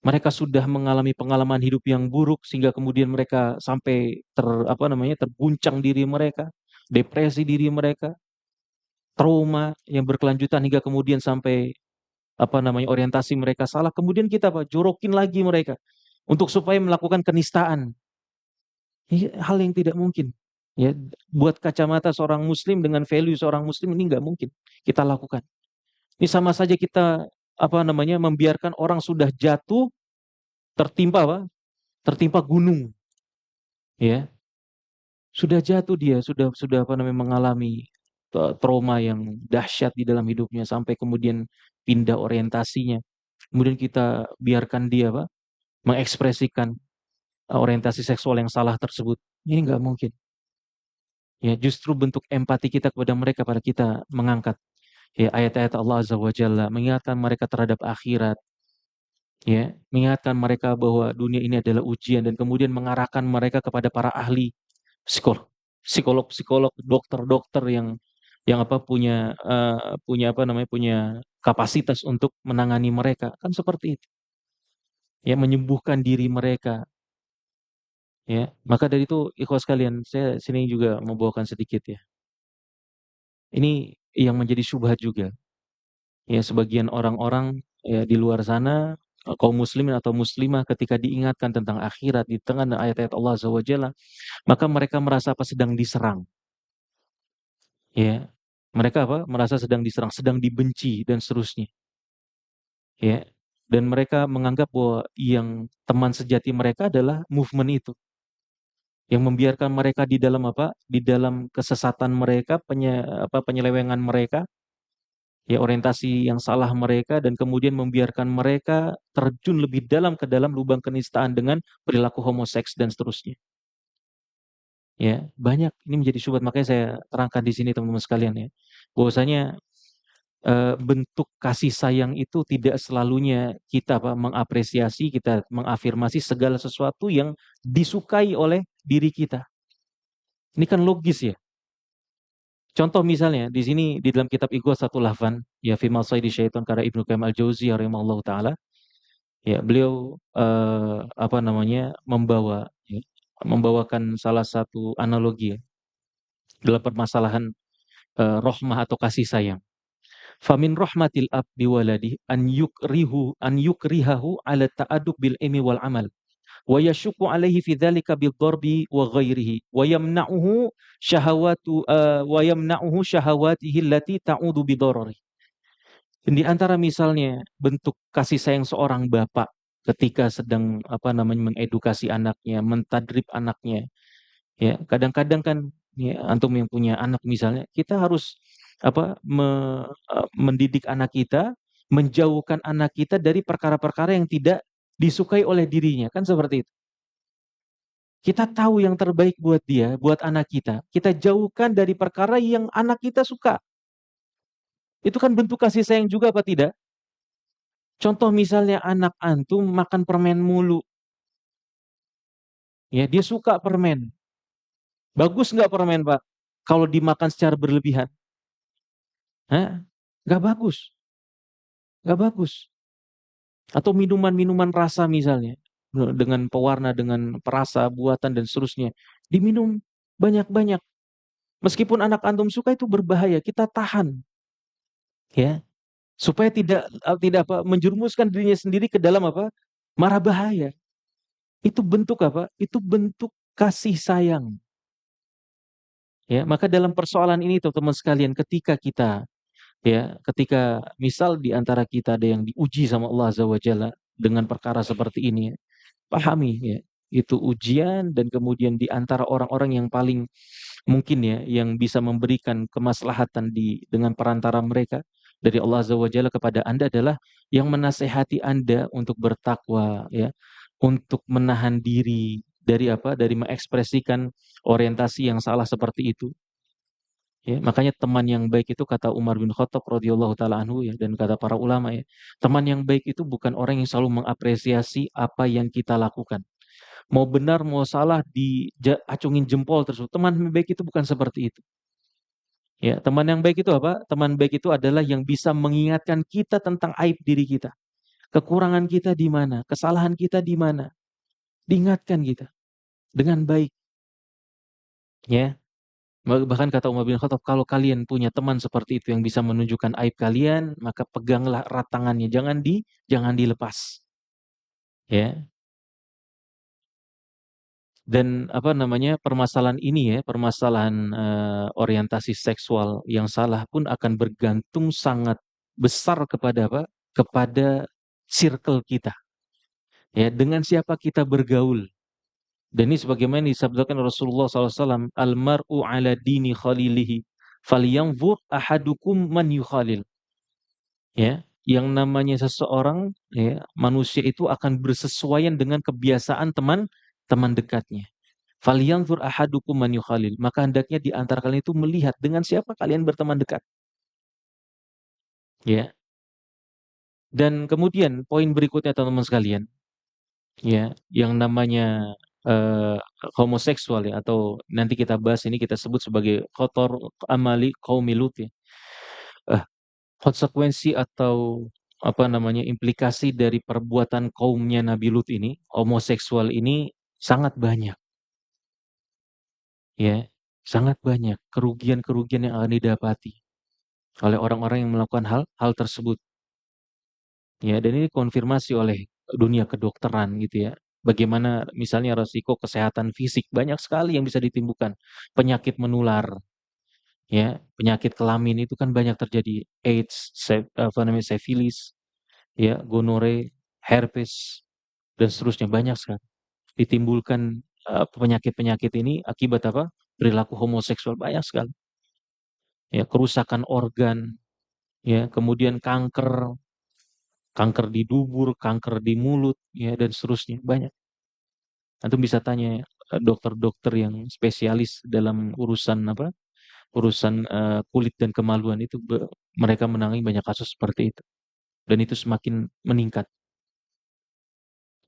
Mereka sudah mengalami pengalaman hidup yang buruk sehingga kemudian mereka sampai terguncang diri mereka, depresi diri mereka, trauma yang berkelanjutan hingga kemudian sampai orientasi mereka salah. Kemudian kita jorokin lagi mereka untuk supaya melakukan kenistaan. Ini hal yang tidak mungkin. Ya, buat kacamata seorang muslim dengan value seorang muslim ini nggak mungkin kita lakukan. Ini sama saja kita apa namanya membiarkan orang sudah jatuh tertimpa apa? Tertimpa gunung, ya. Sudah jatuh dia, sudah apa namanya mengalami trauma yang dahsyat di dalam hidupnya sampai kemudian pindah orientasinya. Kemudian kita biarkan dia apa? Mengekspresikan orientasi seksual yang salah tersebut. Ini nggak mungkin. Ya, justru bentuk empati kita kepada mereka pada kita mengangkat ya ayat-ayat Allah Azza wa Jalla, mengingatkan mereka terhadap akhirat, ya, mengingatkan mereka bahwa dunia ini adalah ujian dan kemudian mengarahkan mereka kepada para ahli psikolog, psikolog, dokter-dokter yang apa punya apa namanya punya kapasitas untuk menangani mereka kan seperti itu, ya menyembuhkan diri mereka, ya. Maka dari itu, ikhwas sekalian, saya sini juga membawakan sedikit ya. Ini yang menjadi syubhat juga. Ya, sebagian orang-orang ya di luar sana, kaum muslimin atau muslimah ketika diingatkan tentang akhirat di tengah ayat-ayat Allah Azza wa Jalla, maka mereka merasa apa sedang diserang. Ya. Mereka apa? Merasa sedang diserang, sedang dibenci dan seterusnya. Ya. Dan mereka menganggap bahwa yang teman sejati mereka adalah movement itu yang membiarkan mereka di dalam apa? Di dalam kesesatan mereka, penyelewengan mereka, ya orientasi yang salah mereka dan kemudian membiarkan mereka terjun lebih dalam ke dalam lubang kenistaan dengan perilaku homoseks dan seterusnya. Ya, banyak ini menjadi syubhat makanya saya terangkan di sini teman-teman sekalian ya. Bahwasanya bentuk kasih sayang itu tidak selalunya kita apa mengapresiasi, kita mengafirmasi segala sesuatu yang disukai oleh diri kita. Ini kan logis ya. Contoh misalnya di sini di dalam kitab Ighatsatul Lahfan ya fi Masaidi Syaitan karya Ibnu Qayyim Al-Jauziyah rahimahullahu taala. Ya, beliau apa namanya membawakan salah satu analogi ya, dalam permasalahan rahmah atau kasih sayang. Famin rahmatil ab biwaladi an yukrihahu ala ta'adub bil ilmi wal amal wa yashukku alaihi fi dzalika bil darbi wa ghairihi wa yamna'uhu syahawatihi allati ta'udu bi darari. Di antara misalnya bentuk kasih sayang seorang bapak ketika sedang apa namanya mengedukasi anaknya, mentadrib anaknya, ya. Kadang-kadang kan ya, antum yang punya anak misalnya, kita harus apa mendidik anak kita, menjauhkan anak kita dari perkara-perkara yang tidak disukai oleh dirinya, kan seperti itu. Kita tahu yang terbaik buat dia, buat anak kita. Kita jauhkan dari perkara yang anak kita suka. Itu kan bentuk kasih sayang juga apa tidak? Contoh misalnya anak antum makan permen mulu, ya dia suka permen. Bagus nggak permen, Pak? Kalau dimakan secara berlebihan, Hah? Nggak bagus, nggak bagus. Atau minuman-minuman rasa misalnya, dengan pewarna, dengan perasa, buatan dan seterusnya, diminum banyak-banyak. Meskipun anak antum suka itu berbahaya, kita tahan, ya, supaya tidak apa menjerumuskan dirinya sendiri ke dalam apa mara bahaya. Itu bentuk apa? Itu bentuk kasih sayang. Ya, maka dalam persoalan ini teman-teman sekalian ketika kita ya, ketika misal di antara kita ada yang diuji sama Allah Azza wa Jalla dengan perkara seperti ini, ya, pahami ya, itu ujian dan kemudian di antara orang-orang yang paling mungkin ya yang bisa memberikan kemaslahatan dengan perantara mereka dari Allah Azza wa Jalla kepada Anda adalah yang menasehati Anda untuk bertakwa ya, untuk menahan diri dari apa? Dari mengekspresikan orientasi yang salah seperti itu. Ya, makanya teman yang baik itu kata Umar bin Khattab radhiyallahu taala anhu ya dan kata para ulama ya, teman yang baik itu bukan orang yang selalu mengapresiasi apa yang kita lakukan. Mau benar mau salah diacungin jempol terus. Teman yang baik itu bukan seperti itu. Ya, teman yang baik itu apa? Teman baik itu adalah yang bisa mengingatkan kita tentang aib diri kita. Kekurangan kita di mana, kesalahan kita di mana. Diingatkan kita dengan baik, ya. Bahkan kata Umar bin Khattab, kalau kalian punya teman seperti itu yang bisa menunjukkan aib kalian, maka peganglah erat tangannya, jangan dilepas. Ya. Dan apa namanya permasalahan ini ya, permasalahan orientasi seksual yang salah pun akan bergantung sangat besar kepada apa? Kepada circle kita. Ya, dengan siapa kita bergaul. Dan ini sebagaimana disabdakan Rasulullah SAW, almar'u ala dini khalilihi, falyanzur ahadukum man yukhalil. Ya, yang namanya seseorang, ya, manusia itu akan bersesuaian dengan kebiasaan teman dekatnya. Falyanzur ahadukum man yukhalil. Maka hendaknya di antara kalian itu melihat dengan siapa kalian berteman dekat. Ya. Dan kemudian poin berikutnya teman-teman sekalian, ya, yang namanya eh, homoseksual ya, atau nanti kita bahas ini kita sebut sebagai kotor amali qaumi Lut ya. Eh, Konsekuensi atau apa namanya implikasi dari perbuatan kaumnya Nabi Lut ini, homoseksual ini sangat banyak ya, sangat banyak kerugian-kerugian yang akan didapati oleh orang-orang yang melakukan hal hal tersebut. Ya, dan ini konfirmasi oleh dunia kedokteran gitu ya. Bagaimana misalnya resiko kesehatan fisik banyak sekali yang bisa ditimbulkan. Penyakit menular, ya, penyakit kelamin itu kan banyak terjadi. AIDS, apa namanya, sifilis, ya, gonore, herpes dan seterusnya banyak sekali. Ditimbulkan penyakit-penyakit ini akibat apa? Perilaku homoseksual banyak sekali. Ya, kerusakan organ, ya, kemudian kanker, kanker di dubur, kanker di mulut, ya, dan seterusnya banyak. Antum bisa tanya dokter-dokter yang spesialis dalam urusan apa? Urusan kulit dan kemaluan itu mereka menangani banyak kasus seperti itu. Dan itu semakin meningkat.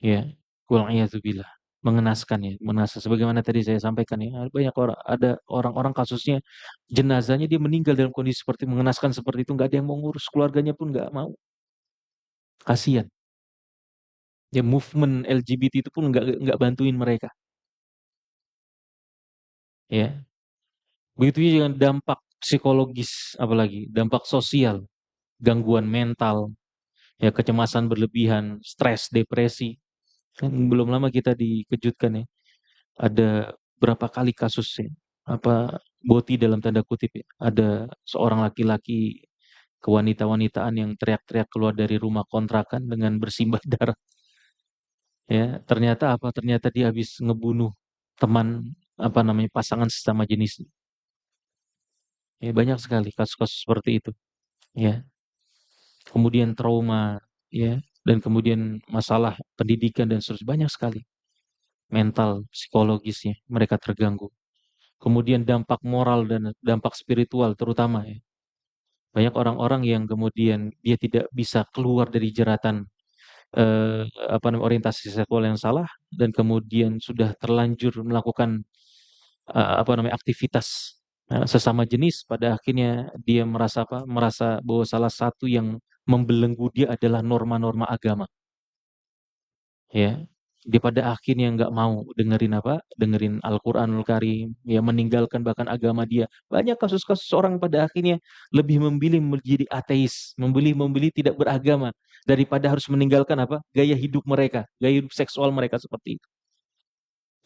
Ya. Wal'iyadzubillah. Mengenaskan ya, mengenaskan. Sebagaimana tadi saya sampaikan ya, banyak orang, ada orang-orang kasusnya jenazahnya dia meninggal dalam kondisi seperti mengenaskan seperti itu, nggak ada yang mau ngurus, keluarganya pun nggak mau. Kasihan. Ya, movement LGBT itu pun nggak bantuin mereka. Ya, begitu juga dengan dampak psikologis, apalagi dampak sosial, gangguan mental, ya, kecemasan berlebihan, stres, depresi. Kan belum lama kita dikejutkan ya, ada berapa kali kasusnya, apa boti dalam tanda kutip ya, ada seorang laki-laki kewanita-wanitaan yang teriak-teriak keluar dari rumah kontrakan dengan bersimbah darah. Ya, ternyata apa? Ternyata dia habis ngebunuh teman apa namanya pasangan sesama jenis. Ya, banyak sekali kasus-kasus seperti itu. Ya, kemudian trauma, ya, dan kemudian masalah pendidikan dan seterusnya banyak sekali. Mental, psikologisnya mereka terganggu. Kemudian dampak moral dan dampak spiritual terutama ya. Banyak orang-orang yang kemudian dia tidak bisa keluar dari jeratan apa namanya orientasi seksual yang salah dan kemudian sudah terlanjur melakukan apa namanya aktivitas sesama jenis, pada akhirnya dia merasa apa? Merasa bahwa salah satu yang membelenggu dia adalah norma-norma agama, ya. Dia pada akhirnya nggak mau dengerin apa? Dengerin Al-Qur'anul Karim, ya, meninggalkan bahkan agama dia. Banyak kasus-kasus orang pada akhirnya lebih memilih menjadi ateis, memilih tidak beragama daripada harus meninggalkan apa? Gaya hidup mereka, gaya hidup seksual mereka seperti itu.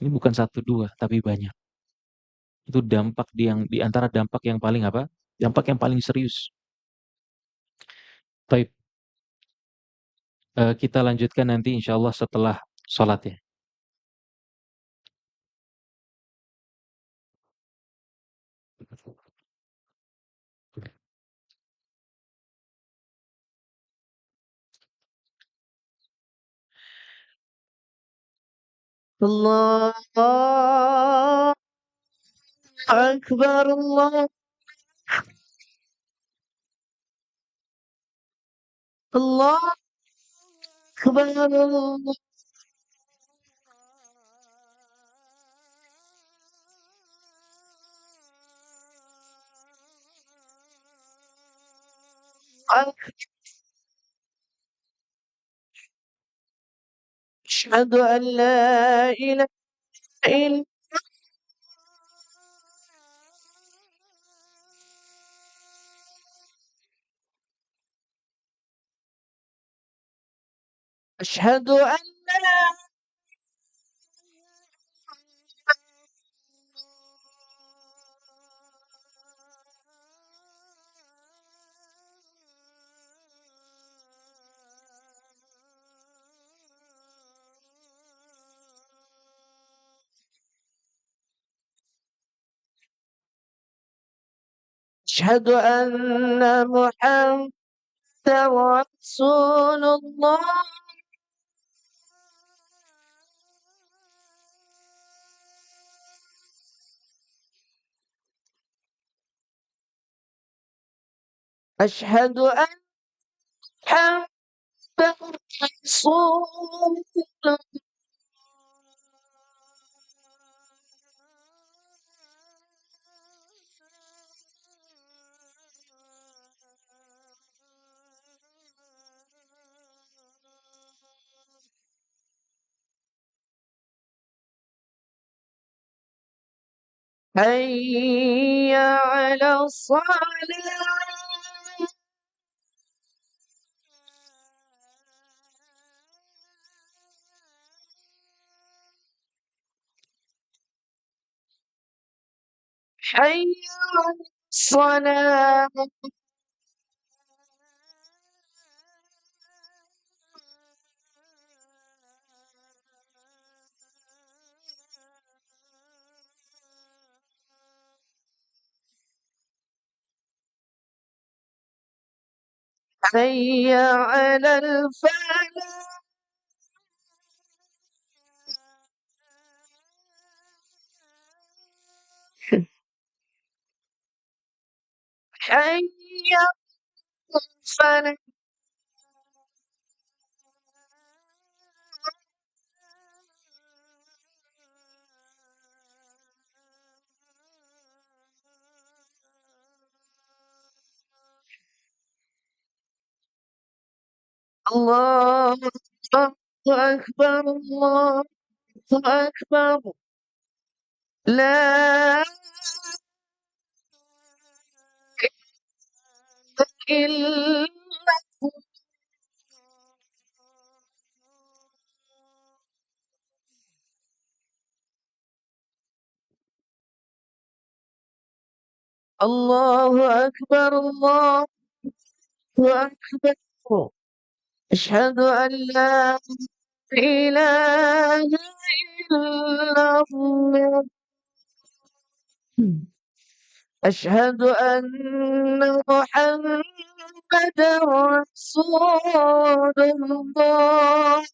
Ini bukan satu dua, tapi banyak. Itu dampak yang di antara dampak yang paling apa? Dampak yang paling serius. Baik, kita lanjutkan nanti insya Allah setelah sholat ya. الله أكبر الله الله أكبر الله أكبر. أشهد أن لا إله إلا أشهد أن لا أشهد أن محمدا رسول الله. أشهد أن محمدا رسول الله. حي على الصلاة. حي على الصلاة. حي على الفلاح. حي على الفلاح. الله أكبر، الله أكبر. لا إله إلا الله أكبر، الله أكبر. أشهد أن لا إله إلا الله. أشهد أن محمدا رسول الله.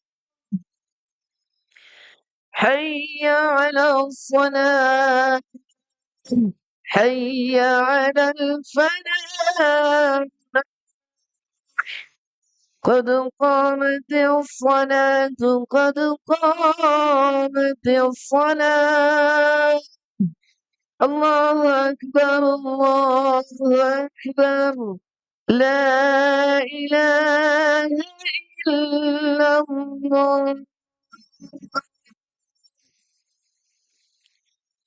حي على الصلاة. حي على الفلاح. قد قامت الصلاة، قد قامت الصلاة. الله أكبر، الله أكبر. لا إله إلا الله.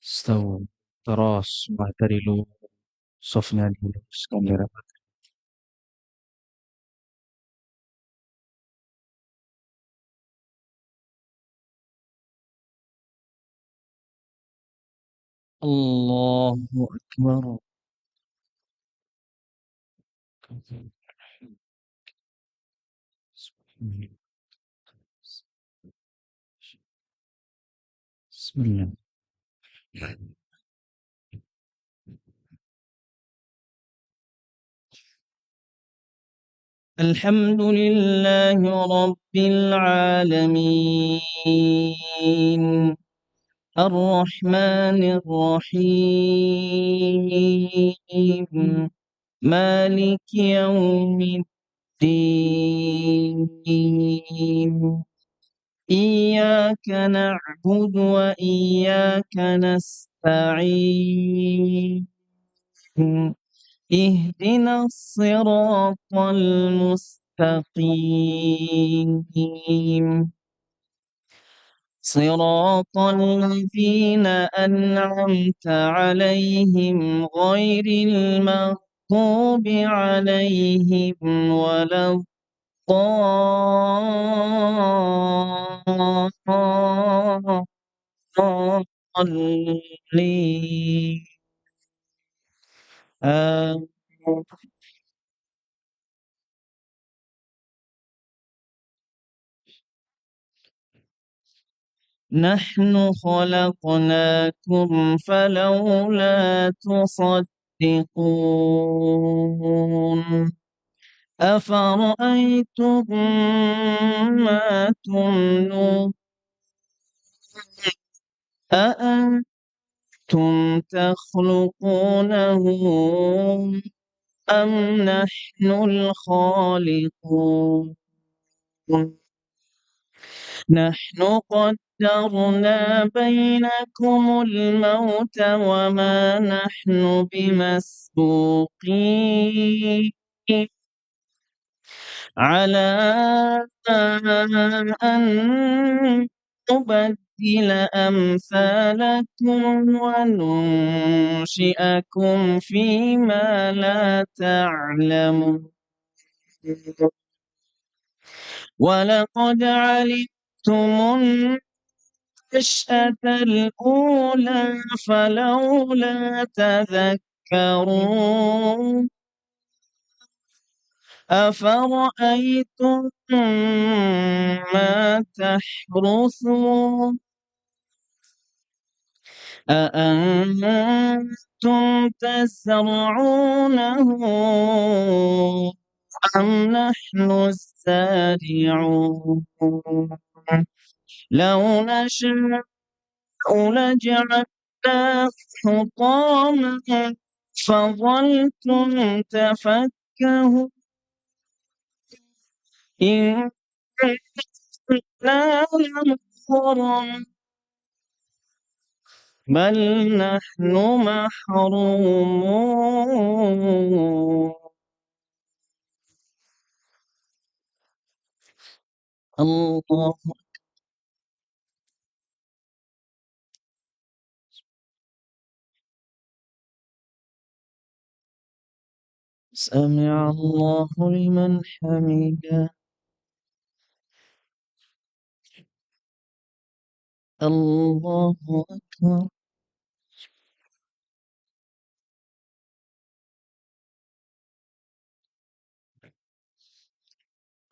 استووا تراص واعتدلوا صفنا الجلوس kami rapat. Allahu Akbar. Bismillah. الحمد لله رب العالمين الرحمن الرحيم مالك يوم الدين إياك نعبد وإياك نستعين اهدنا الصراط المستقيم صراط الذين أنعمت عليهم غير المغضوب عليهم ولا الضالين آمين. نحن خلقناكم فلولا تصدقون تصدقون أفرأيتم ما تمنون أأنتم تخلقونه أم نحن الخالقون نحن قدرنا بينكم الموت وما نحن بمسبوقين على أن نبدل أمثالكم وننشئكم فيما لا تعلمون ولقد علمتم النشأة الأولى فلولا تذكرون أفرأيتم ما تحرثون أأنتم تزرعونه أم نحن الزارعون لو نشاء لجعلناه حطاما فظلتم تفكهون إنا لمحضرون بل نحن محرومون الله سمع الله لمن حمده الله أكبر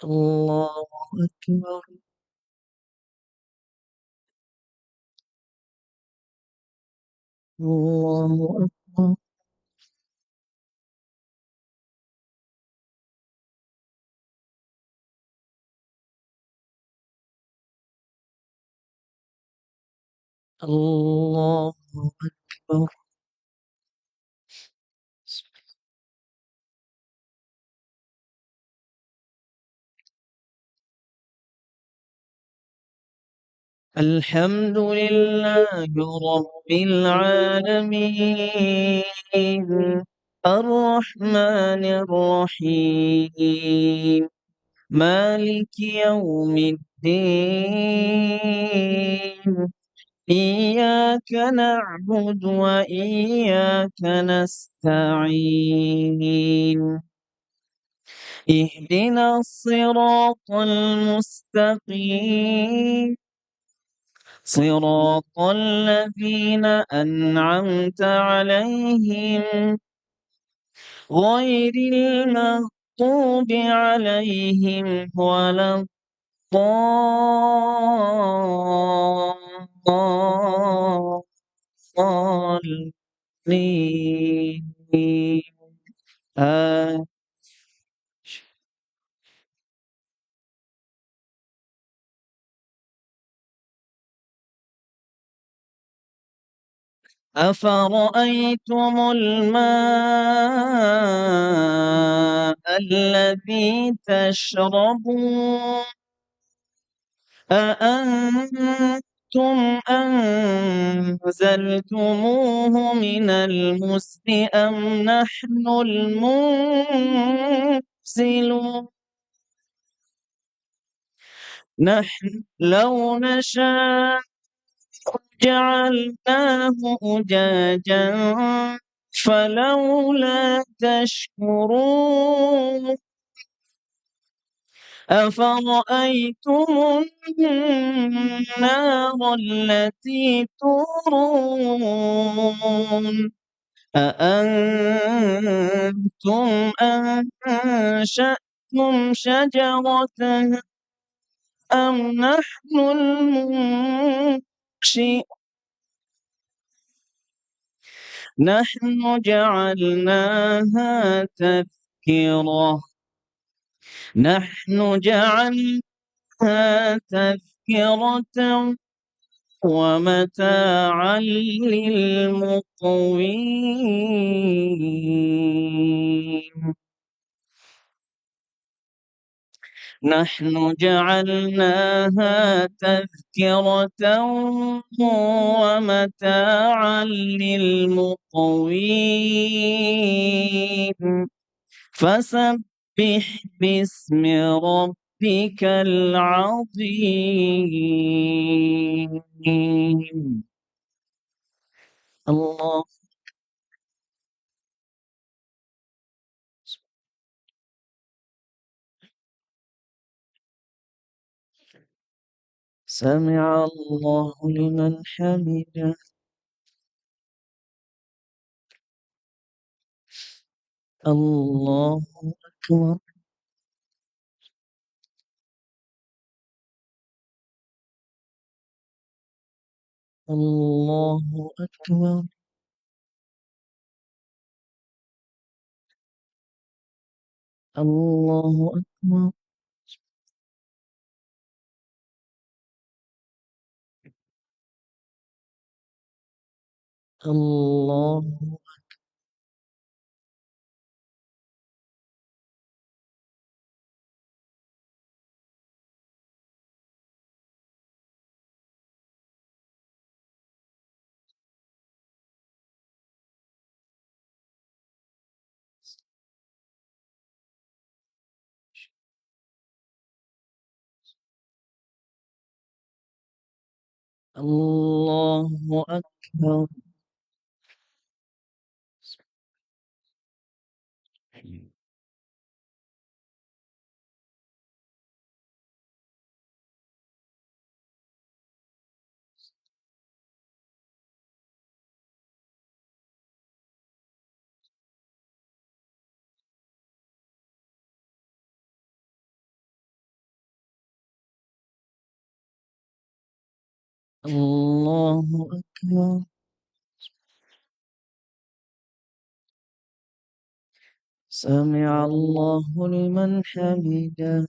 الله أكبر الله أكبر الله أكبر الحمد لله رب العالمين الرحمن الرحيم مالك يوم الدين إياك نعبد وإياك نستعين اهدنا الصراط المستقيم صراط الذين أنعمت عليهم غير المغضوب عليهم ولا الضالين آمين. أفرأيتم الماء الذي تشربون أأنتم أنزلتموه من المزن أم نحن المنزلون نحن لو نشاء جعلناه أجاجا فلولا تشكرون أفرأيتم النار التي تورون أأنتم أنشأتم شجرتها أم نحن المنشئون نحن جعلناها تذكرة نحن جعلناها تذكرة ومتاعا للمقوين نحن جعلناها تذكرة ومتاعا للمقوين فسبح باسم ربك العظيم الله سمع الله لمن حمده الله أكبر الله أكبر الله أكبر الله الله أكبر الله أكبر سمع الله لمن حمده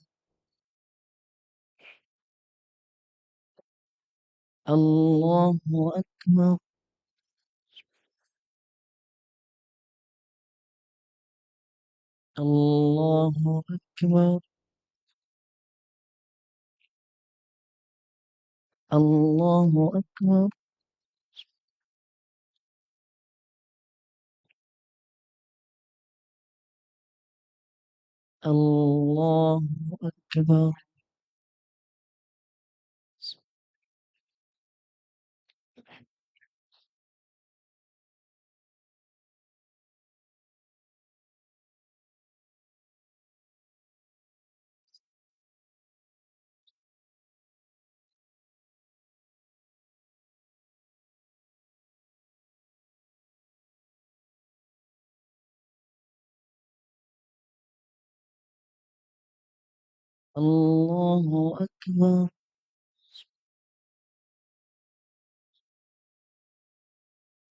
الله أكبر الله أكبر الله أكبر الله أكبر الله أكبر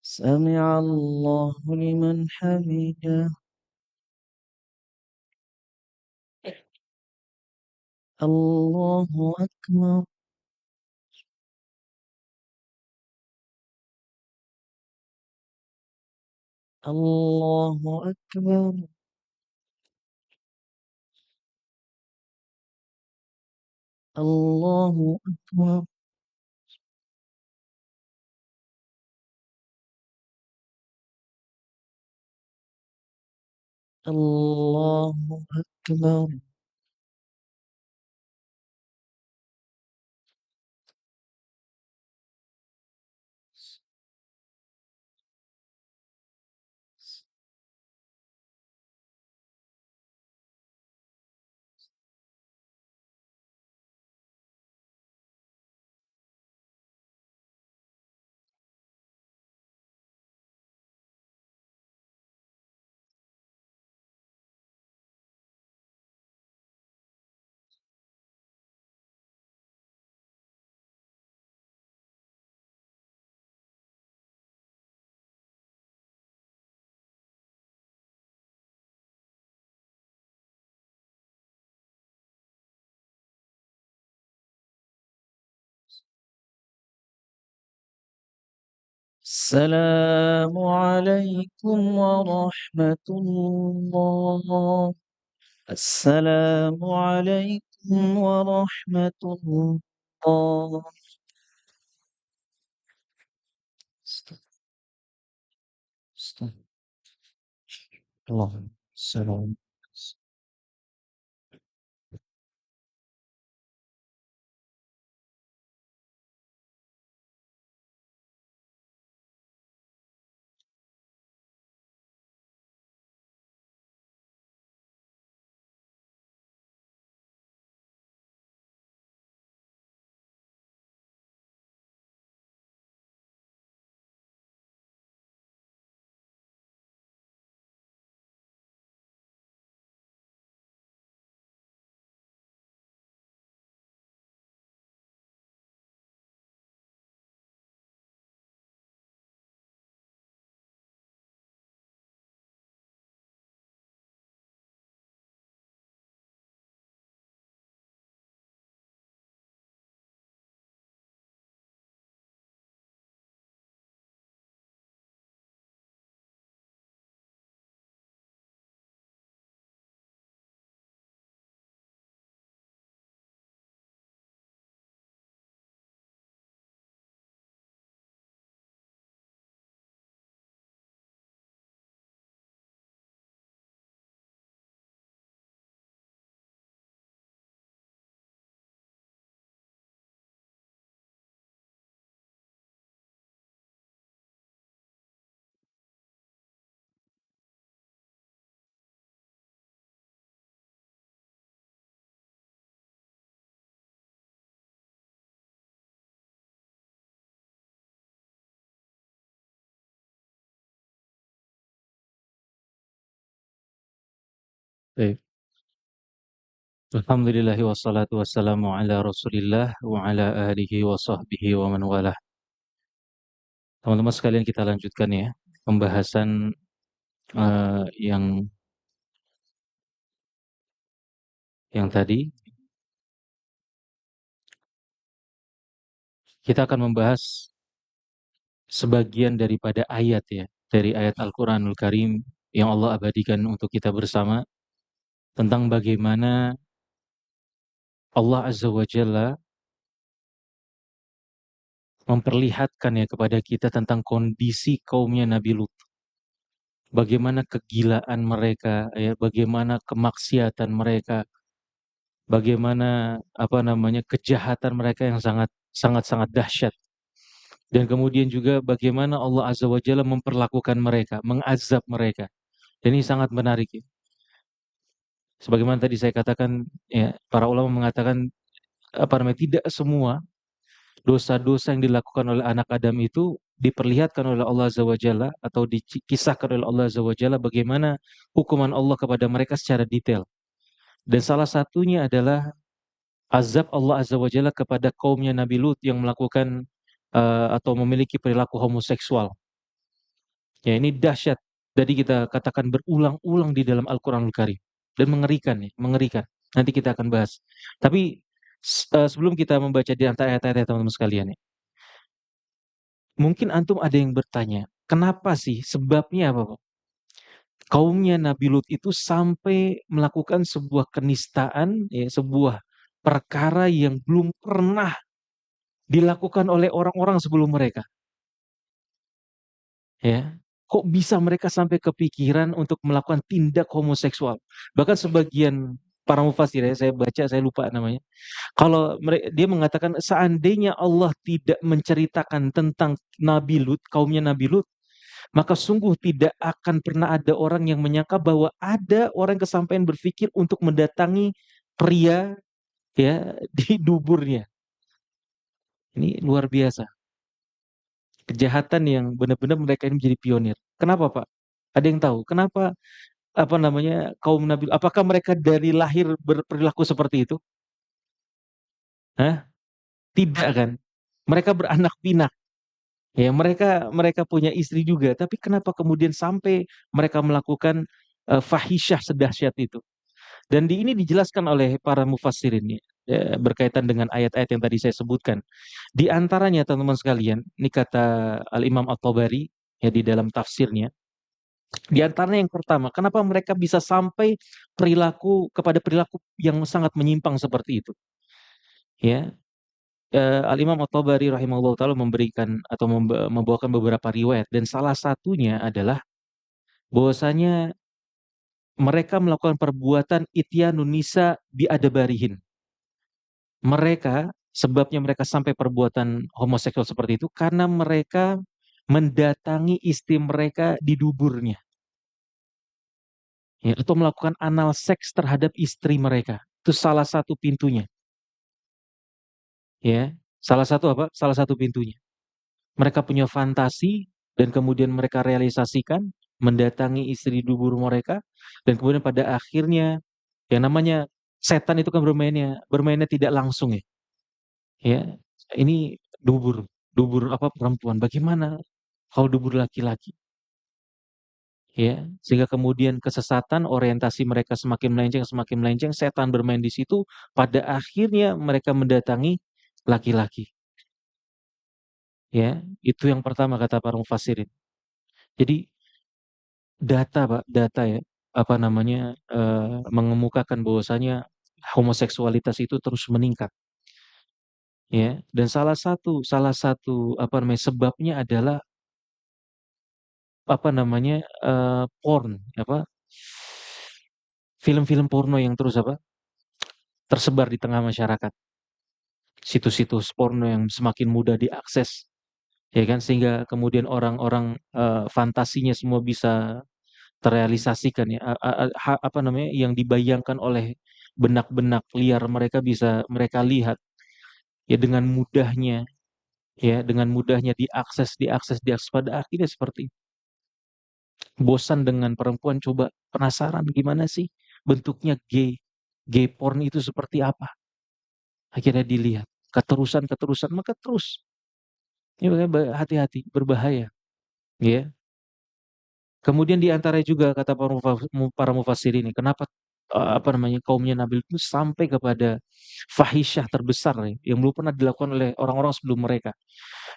سمع الله لمن حمده الله أكبر الله أكبر الله أكبر الله أكبر السلام عليكم ورحمة الله. السلام عليكم ورحمة الله. الله السلام. Baik. Alhamdulillahi wassalatu wassalamu ala Rasulillah wa ala alihi wa sahbihi wa man walah. Teman-teman sekalian, kita lanjutkan ya pembahasan yang tadi. Kita akan membahas sebagian daripada ayat ya, dari ayat Al-Qur'anul Karim yang Allah abadikan untuk kita bersama, tentang bagaimana Allah Azza wa Jalla memperlihatkan ya kepada kita tentang kondisi kaumnya Nabi Lut. Bagaimana kegilaan mereka ya, bagaimana kemaksiatan mereka, bagaimana kejahatan mereka yang sangat dahsyat. Dan kemudian juga bagaimana Allah Azza wa Jalla memperlakukan mereka, mengazab mereka. Dan ini sangat menarik ya. Sebagaimana tadi saya katakan ya, para ulama mengatakan tidak semua dosa-dosa yang dilakukan oleh anak Adam itu diperlihatkan oleh Allah Azza wa Jalla atau dikisahkan oleh Allah Azza wa Jalla bagaimana hukuman Allah kepada mereka secara detail. Dan salah satunya adalah azab Allah Azza wa Jalla kepada kaumnya Nabi Lut yang melakukan atau memiliki perilaku homoseksual. Ya, ini dahsyat. Jadi kita katakan berulang-ulang di dalam Al-Qur'anul Karim dan mengerikan ya, mengerikan. Nanti kita akan bahas. Tapi sebelum kita membaca di antara ayat-ayat teman-teman sekalian ya, mungkin antum ada yang bertanya, kenapa sih? Sebabnya apa, Pak? Kaumnya Nabi Lut itu sampai melakukan sebuah kenistaan, ya, sebuah perkara yang belum pernah dilakukan oleh orang-orang sebelum mereka. Ya, kok bisa mereka sampai kepikiran untuk melakukan tindak homoseksual? Bahkan sebagian para mufasir ya, saya baca, saya lupa namanya. Kalau dia mengatakan seandainya Allah tidak menceritakan tentang Nabi Lut, kaumnya Nabi Lut, maka sungguh tidak akan pernah ada orang yang menyangka bahwa ada orang kesampaian berpikir untuk mendatangi pria ya di duburnya. Ini luar biasa. Kejahatan yang benar-benar mereka ini menjadi pionir. Kenapa, Pak? Ada yang tahu? Kenapa kaum Nabi, apakah mereka dari lahir berperilaku seperti itu? Hah? Tidak kan? Mereka beranak pinak. Ya, mereka mereka punya istri juga, tapi kenapa kemudian sampai mereka melakukan fahisyah sedahsyat itu? Dan ini dijelaskan oleh para mufassirin ya. berkaitan dengan ayat-ayat yang tadi saya sebutkan. Di antaranya teman-teman sekalian, ini kata Al-Imam At-Tabari ya di dalam tafsirnya. Di antaranya yang pertama, kenapa mereka bisa sampai perilaku yang sangat menyimpang seperti itu? Ya, Al-Imam At-Tabari rahimahullah taala memberikan atau membawakan beberapa riwayat dan salah satunya adalah bahwasanya mereka melakukan perbuatan ityanun nisa bi adabarihin. Sebabnya mereka sampai perbuatan homoseksual seperti itu karena mereka mendatangi istri mereka di duburnya, ya, atau melakukan anal seks terhadap istri mereka. Itu salah satu pintunya, ya. Salah satu apa? Salah satu pintunya. Mereka punya fantasi dan kemudian mereka realisasikan mendatangi istri dubur mereka dan kemudian pada akhirnya yang namanya setan itu kan bermainnya tidak langsung ya. Ya, ini dubur, dubur apa perempuan. Bagaimana kalau dubur laki-laki? Ya, sehingga kemudian kesesatan, orientasi mereka semakin melenceng, setan bermain di situ. Pada akhirnya mereka mendatangi laki-laki. Ya, itu yang pertama kata para mufassirin. Jadi data ya, apa namanya, mengemukakan bahwasanya homoseksualitas itu terus meningkat. Ya, dan salah satu apa namanya sebabnya adalah apa namanya, porn, apa, film-film porno yang terus apa, tersebar di tengah masyarakat. Situs-situs porno yang semakin mudah diakses, ya kan? Sehingga kemudian orang-orang, fantasinya semua bisa terrealisasikan ya, apa namanya, yang dibayangkan oleh benak-benak liar mereka bisa mereka lihat, ya dengan mudahnya diakses diakses diakses, pada akhirnya seperti bosan dengan perempuan, coba penasaran gimana sih bentuknya gay porn itu seperti apa. Akhirnya dilihat, keterusan, maka terus. Ini makanya hati-hati, berbahaya. Ya. Kemudian di antara juga kata para mufassir ini, kenapa apa namanya kaumnya Nabi itu sampai kepada fahisyah terbesar ya, yang belum pernah dilakukan oleh orang-orang sebelum mereka.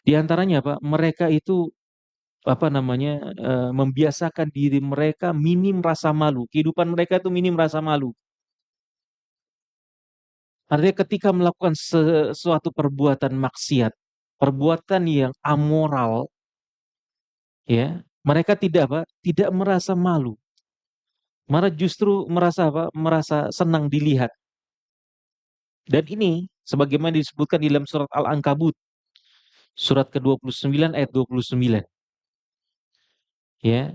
Di antaranya apa? Mereka itu apa namanya membiasakan diri mereka minim rasa malu. Kehidupan mereka itu minim rasa malu. Artinya ketika melakukan sesuatu perbuatan maksiat, perbuatan yang amoral, ya, mereka tidak apa? Tidak merasa malu. Malah justru merasa apa? Merasa senang dilihat. Dan ini sebagaimana disebutkan di dalam surat Al-Ankabut, surat ke-29 ayat 29. Ya,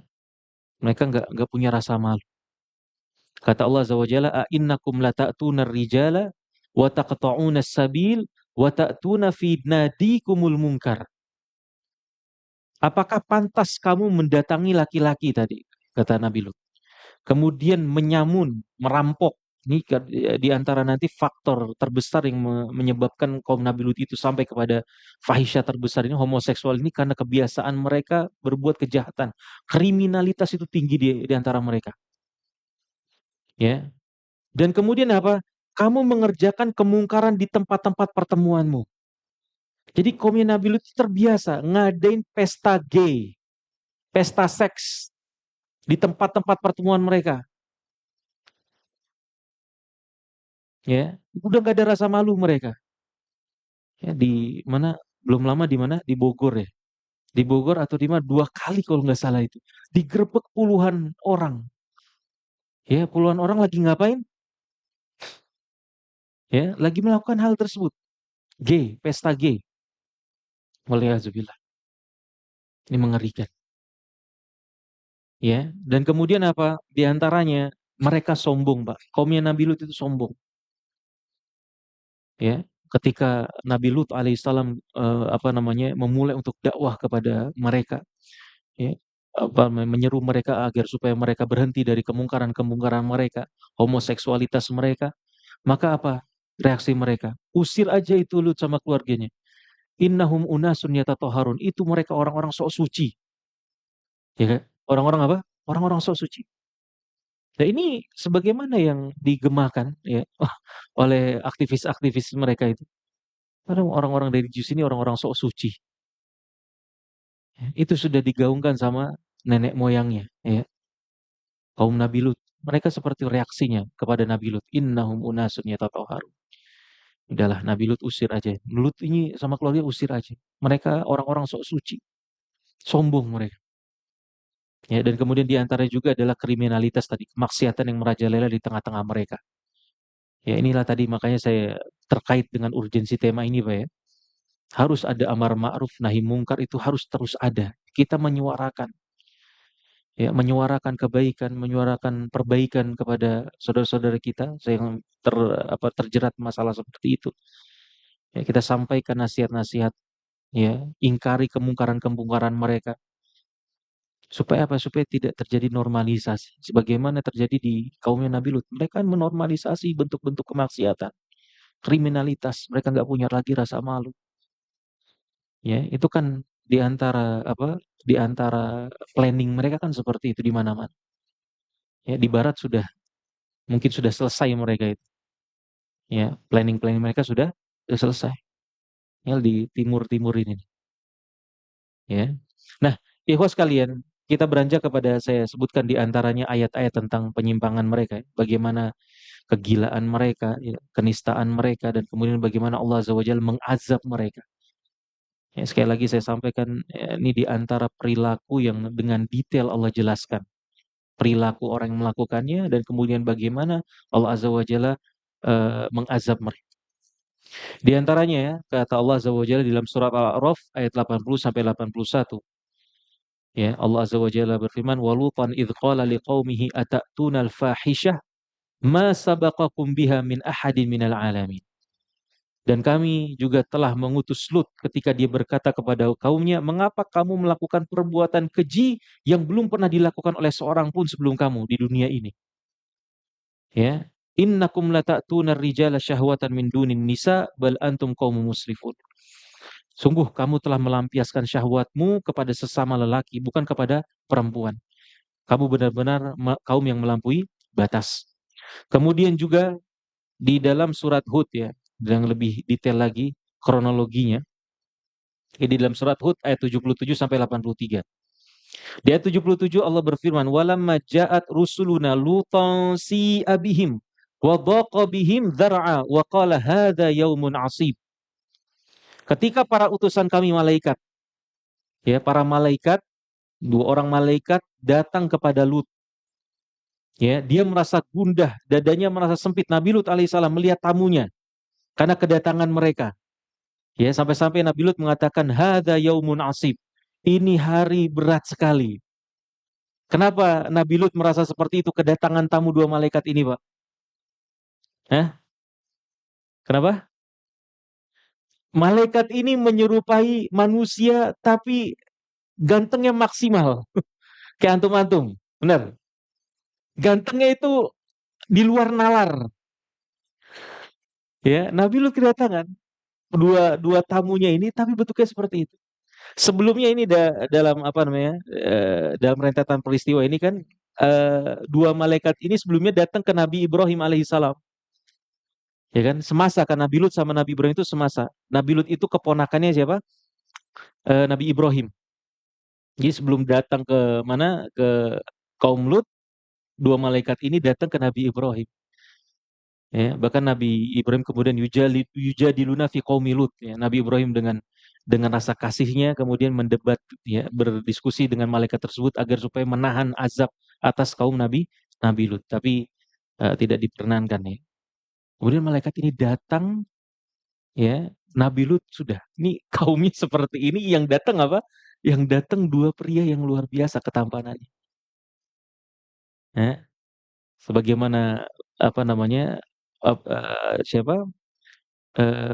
mereka nggak punya rasa malu. Kata Allah Azza wa Jalla, "A innakum lata'tuna rijala wa taqta'una sabil wa ta'tuna fi nadikumul munkar." Apakah pantas kamu mendatangi laki-laki tadi? Kata Nabi Lut. Kemudian menyamun, merampok. Ini di antara nanti faktor terbesar yang menyebabkan kaum Nabi Lut itu sampai kepada fahisyah terbesar ini, homoseksual ini, karena kebiasaan mereka berbuat kejahatan. Kriminalitas itu tinggi di antara mereka. Ya. Dan kemudian apa? Kamu mengerjakan kemungkaran di tempat-tempat pertemuanmu. Jadi kaum Nabi Lut itu terbiasa ngadain pesta gay, pesta seks di tempat-tempat pertemuan mereka. Ya, udah gak ada rasa malu mereka. Ya, di mana belum lama di mana di Bogor ya. Di Bogor atau di mana 2 kali kalau nggak salah itu. Digerebek puluhan orang. Ya, puluhan orang lagi ngapain? Ya, lagi melakukan hal tersebut. Gay, pesta gay. Waliyahzubillah. Ini mengerikan. Ya, dan kemudian apa? Di antaranya mereka sombong, Pak. Kaumnya Nabi Lut itu sombong. Ya, ketika Nabi Lut alaihissalam apa namanya memulai untuk dakwah kepada mereka, ya, apa menyeru mereka agar supaya mereka berhenti dari kemungkaran-kemungkaran mereka, homoseksualitas mereka, maka apa reaksi mereka? Usir aja itu Lut sama keluarganya. Innahum unasun yatatoharun. Itu mereka orang-orang sok suci. Ya kan? Orang-orang apa? Orang-orang sok suci. Nah ini sebagaimana yang digemakan ya oleh aktivis-aktivis mereka itu. Karena orang-orang religius ini orang-orang sok suci. Ya. Itu sudah digaungkan sama nenek moyangnya, ya. Kaum Nabi Lut. Mereka seperti reaksinya kepada Nabi Lut. Innahum unasun yatatahharun. Udahlah, Nabi Lut usir aja. Lut ini sama keluarga usir aja. Mereka orang-orang sok suci. Sombong mereka. Ya, dan kemudian diantara juga adalah kriminalitas tadi. Kemaksiatan yang merajalela di tengah-tengah mereka. Ya inilah tadi makanya saya terkait dengan urgensi tema ini Pak ya. Harus ada amar ma'ruf nahi mungkar itu harus terus ada. Kita menyuarakan ya menyuarakan kebaikan, menyuarakan perbaikan kepada saudara-saudara kita yang terjerat masalah seperti itu. Ya, kita sampaikan nasihat-nasihat ya, ingkari kemungkaran-kemungkaran mereka supaya apa? Supaya tidak terjadi normalisasi sebagaimana terjadi di kaumnya Nabi Lut. Mereka menormalisasi bentuk-bentuk kemaksiatan, kriminalitas, mereka nggak punya lagi rasa malu. Ya, itu kan di antara di antara planning mereka kan seperti itu di mana-mana. Ya, di barat mungkin sudah selesai mereka itu. Ya, planning-planning mereka sudah selesai. Tinggal di timur-timur ini, ya. Nah, ikhwas sekalian, kita beranjak kepada saya sebutkan di antaranya ayat-ayat tentang penyimpangan mereka, ya. Bagaimana kegilaan mereka, ya, kenistaan mereka, dan kemudian bagaimana Allah Azza wa Jalla mengazab mereka. Ya, sekali lagi saya sampaikan, ya, ini di antara perilaku yang dengan detail Allah jelaskan. Perilaku orang yang melakukannya dan kemudian bagaimana Allah Azza wa Jalla mengazab mereka. Di antaranya ya, kata Allah Azza wa Jalla dalam surat Al-A'raf ayat 80 sampai 81. Ya, Allah Azza wa Jalla berfirman, "Walutan idz qala liqaumihi atatuna al-fahishah ma sabaqakum biha min ahadin minal alamin." Dan kami juga telah mengutus Lut ketika dia berkata kepada kaumnya, "Mengapa kamu melakukan perbuatan keji yang belum pernah dilakukan oleh seorang pun sebelum kamu di dunia ini?" Ya. Innakum lata'tuna ar-rijala syahwatan min dunin nisa bal antum qaumun musrifun. Sungguh kamu telah melampiaskan syahwatmu kepada sesama lelaki, bukan kepada perempuan. Kamu benar-benar kaum yang melampaui batas. Kemudian juga di dalam surat Hud ya, yang lebih detail lagi kronologinya. Di dalam surat Hud ayat 77 sampai 83. Di ayat 77 Allah berfirman, "Walamma ja'at rusuluna lutan si'a bihim wa dhaqa bihim dzar'a wa qala hadza yaumun 'asib." Ketika para utusan kami malaikat, ya, para malaikat, dua orang malaikat datang kepada Lut. Ya, dia merasa gundah, dadanya merasa sempit. Nabi Lut alaihissalam melihat tamunya karena kedatangan mereka. Ya, sampai-sampai Nabi Lut mengatakan, "Hadza yaumun 'asib." Ini hari berat sekali. Kenapa Nabi Lut merasa seperti itu kedatangan tamu dua malaikat ini, Pak? Hah? Kenapa? Malaikat ini menyerupai manusia tapi gantengnya maksimal. Kayak antum-antum. Benar. Gantengnya itu di luar nalar. Ya, Nabi Lut kedatangan dua tamunya ini tapi bentuknya seperti itu. Sebelumnya ini dalam apa namanya? Dalam rentetan peristiwa ini kan dua malaikat ini sebelumnya datang ke Nabi Ibrahim alaihissalam. Ya kan? Semasa kan Nabi Lut sama Nabi Ibrahim itu semasa. Nabi Lut itu keponakannya siapa? Nabi Ibrahim. Jadi sebelum datang ke mana? Ke kaum Lut, dua malaikat ini datang ke Nabi Ibrahim. Ya, bahkan Nabi Ibrahim kemudian yujadiluna fi qaumi Lut, ya. Nabi Ibrahim dengan rasa kasihnya kemudian mendebat ya, berdiskusi dengan malaikat tersebut agar supaya menahan azab atas kaum Nabi Lut, tapi tidak diperkenankan ya. Kemudian malaikat ini datang ya, Nabi Lut sudah. Ini kaumnya seperti ini yang datang apa? Yang datang dua pria yang luar biasa ketampanannya. Ya, sebagaimana apa namanya? Siapa?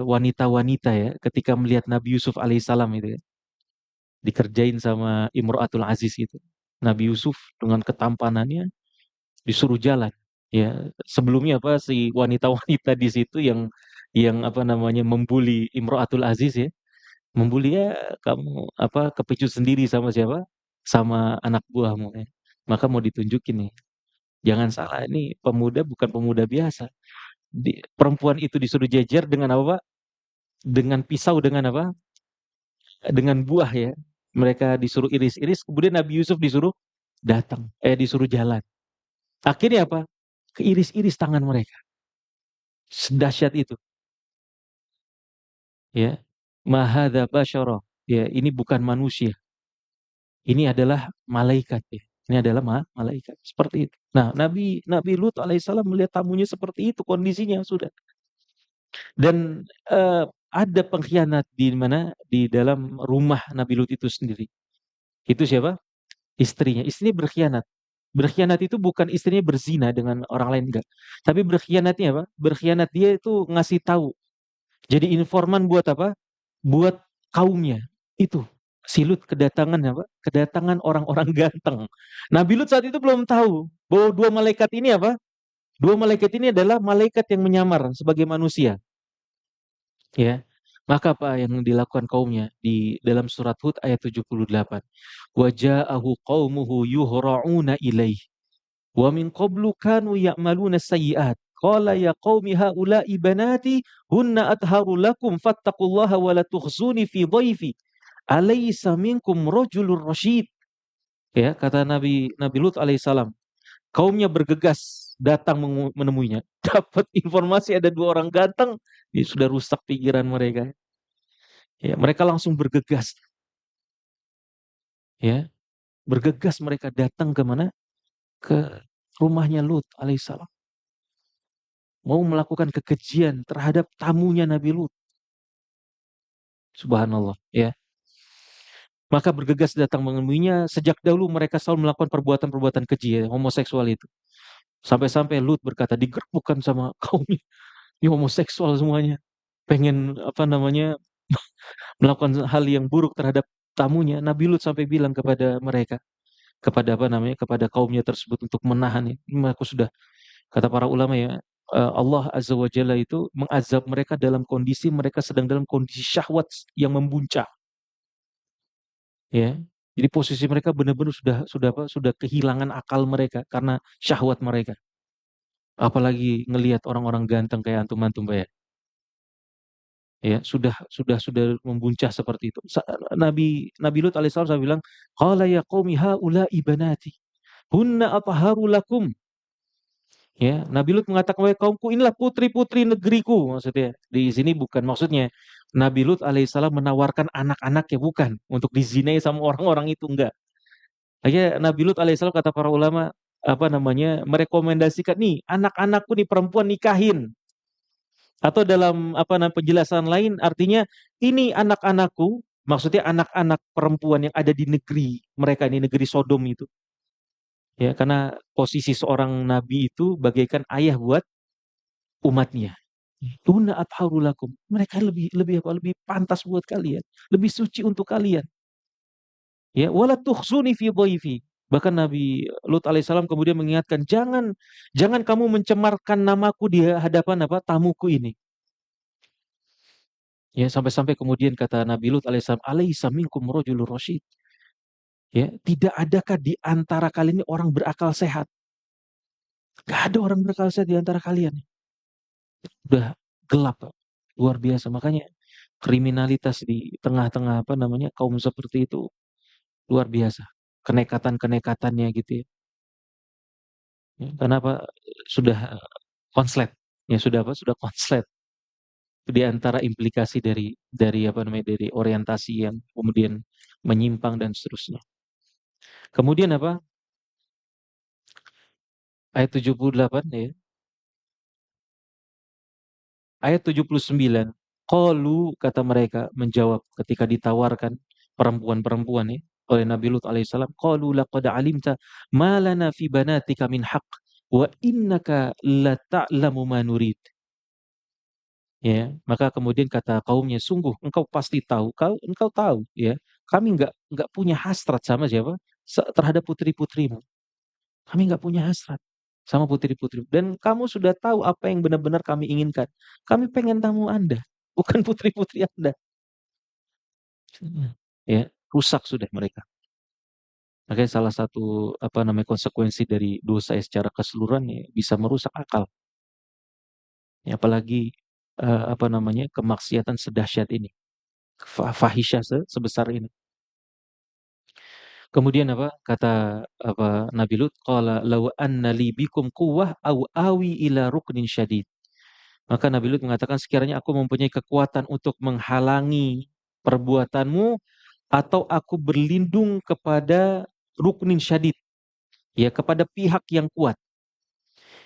Wanita-wanita ya ketika melihat Nabi Yusuf alaihissalam itu ya, dikerjain sama Imro'atul Aziz itu. Nabi Yusuf dengan ketampanannya disuruh jalan. Ya, sebelumnya apa si wanita-wanita di situ yang apa namanya membuli Imro'atul Aziz ya, membuli ya kamu apa kepicu sendiri sama siapa? Sama anak buahmu ya. Maka mau ditunjukin nih. Jangan salah, ini pemuda bukan pemuda biasa. Perempuan itu disuruh jejer dengan apa, Pak? Dengan pisau, dengan apa? Dengan buah ya. Mereka disuruh iris-iris, kemudian Nabi Yusuf disuruh datang, disuruh jalan. Akhirnya apa? Keiris-iris tangan mereka. Sedahsyat itu, ya. Mahadza basyara. Ya, ini bukan manusia. Ini adalah malaikat ya. Ini adalah malaikat. Seperti itu. Nah, Nabi Nabi Lut alaihissalam melihat tamunya seperti itu kondisinya sudah. Dan ada pengkhianat di mana? Di dalam rumah Nabi Lut itu sendiri. Itu siapa? Istrinya. Istrinya berkhianat. Berkhianat itu bukan istrinya berzina dengan orang lain, enggak. Tapi berkhianatnya apa? Berkhianat dia itu ngasih tahu. Jadi informan buat apa? Buat kaumnya. Itu. Si Lut kedatangan apa? Kedatangan orang-orang ganteng. Nabi Lut saat itu belum tahu bahwa dua malaikat ini apa? Dua malaikat ini adalah malaikat yang menyamar sebagai manusia. Ya. Maka apa yang dilakukan kaumnya di dalam surat Hud ayat 78? Wa ja'ahu qaumuhu yuhra'una ilaih wa min qablu kanu ya'maluna sayyi'at. Qala ya qaumi haula'i banati hunna atharu lakum fattaqullaha wa la tukhzuni fi dhaifi. Alaysa minkum rajulur rasyid. Ya, kata Nabi Nabi Lut alaihissalam. Kaumnya bergegas datang menemuinya. Dapat informasi ada dua orang ganteng, ini sudah rusak pikiran mereka. Ya, mereka langsung bergegas. Ya, bergegas mereka datang ke mana? Ke rumahnya Lut alaihissalam. Mau melakukan kekejian terhadap tamunya Nabi Lut. Subhanallah, ya. Maka bergegas datang menemuinya. Sejak dahulu mereka selalu melakukan perbuatan-perbuatan keji, ya, homoseksual itu. Sampai-sampai Lut berkata, digerbukkan sama kaumnya. Ini homoseksual semuanya. Pengen apa namanya melakukan hal yang buruk terhadap tamunya. Nabi Lut sampai bilang kepada mereka, kepada apa namanya, kepada kaumnya tersebut untuk menahan. Ini aku sudah, kata para ulama ya, Allah Azza wa Jalla itu mengazab mereka dalam kondisi mereka sedang dalam kondisi syahwat yang membuncah. Ya. Jadi posisi mereka benar-benar sudah apa? Sudah kehilangan akal mereka karena syahwat mereka. Apalagi ngelihat orang-orang ganteng kayak antum-antum ya. Ya, sudah membuncah seperti itu. Nabi Nabi Lut alaihissalam saya bilang, qala ya qaumi haula'i banati hunna athaharu lakum. Ya, Nabi Lut mengatakan, wahai kaumku, inilah putri-putri negeriku. Maksudnya di sini bukan maksudnya Nabi Lut alaihissalam menawarkan anak-anaknya, bukan untuk dizinai sama orang-orang itu, enggak. Akhirnya Nabi Lut alaihissalam, kata para ulama, apa namanya, merekomendasikan nih anak-anakku nih perempuan nikahin. Atau dalam apa namanya penjelasan lain artinya ini anak-anakku, maksudnya anak-anak perempuan yang ada di negeri mereka, di negeri Sodom itu. Ya, karena posisi seorang nabi itu bagaikan ayah buat umatnya. Tuna atharulakum. Mereka lebih lebih apa? Lebih pantas buat kalian, lebih suci untuk kalian. Ya, wala tukhzuni fi dhaifi. Bahkan Nabi Lut alaihissalam kemudian mengingatkan, jangan kamu mencemarkan namaku di hadapan apa tamuku ini. Ya, sampai-sampai kemudian kata Nabi Lut alaihissalam, "Alaisa minkum rajulur rasyid." Ya, tidak adakah di antara kalian ini orang berakal sehat? Gak ada orang berakal sehat di antara kalian. Udah gelap, Pak. Luar biasa. Makanya kriminalitas di tengah-tengah apa namanya kaum seperti itu luar biasa. Kenekatan-kenekatannya gitu ya. Ya, karena apa? Sudah konslet. Ya sudah apa? Sudah konslet. Di antara implikasi dari apa namanya dari orientasi yang kemudian menyimpang dan seterusnya. Kemudian apa? Ayat 78 ya. Ayat 79. Qalu, kata mereka menjawab ketika ditawarkan perempuan-perempuan ya oleh Nabi Lut alaihissalam. Qalu laqad alimta ma lana fi banatika min haqq wa innaka la ta'lamu ma nurid. Ya, maka kemudian kata kaumnya, sungguh engkau pasti tahu, engkau tahu ya, kami enggak punya hasrat sama siapa? Terhadap putri-putrimu. Kami nggak punya hasrat sama putri-putri. Dan kamu sudah tahu apa yang benar-benar kami inginkan. Kami pengen tamu Anda, bukan putri-putri Anda. Ya, rusak sudah mereka. Makanya salah satu konsekuensi dari dosa secara keseluruhan ya bisa merusak akal. Ya, apalagi kemaksiatan sedahsyat ini, fahisyah sebesar ini. Kemudian kata Nabi Lut, qala law anna li bikum quwwah aw awi ila ruknin syadid. Maka Nabi Lut mengatakan, sekiranya aku mempunyai kekuatan untuk menghalangi perbuatanmu, atau aku berlindung kepada ruknin syadid, ya, kepada pihak yang kuat.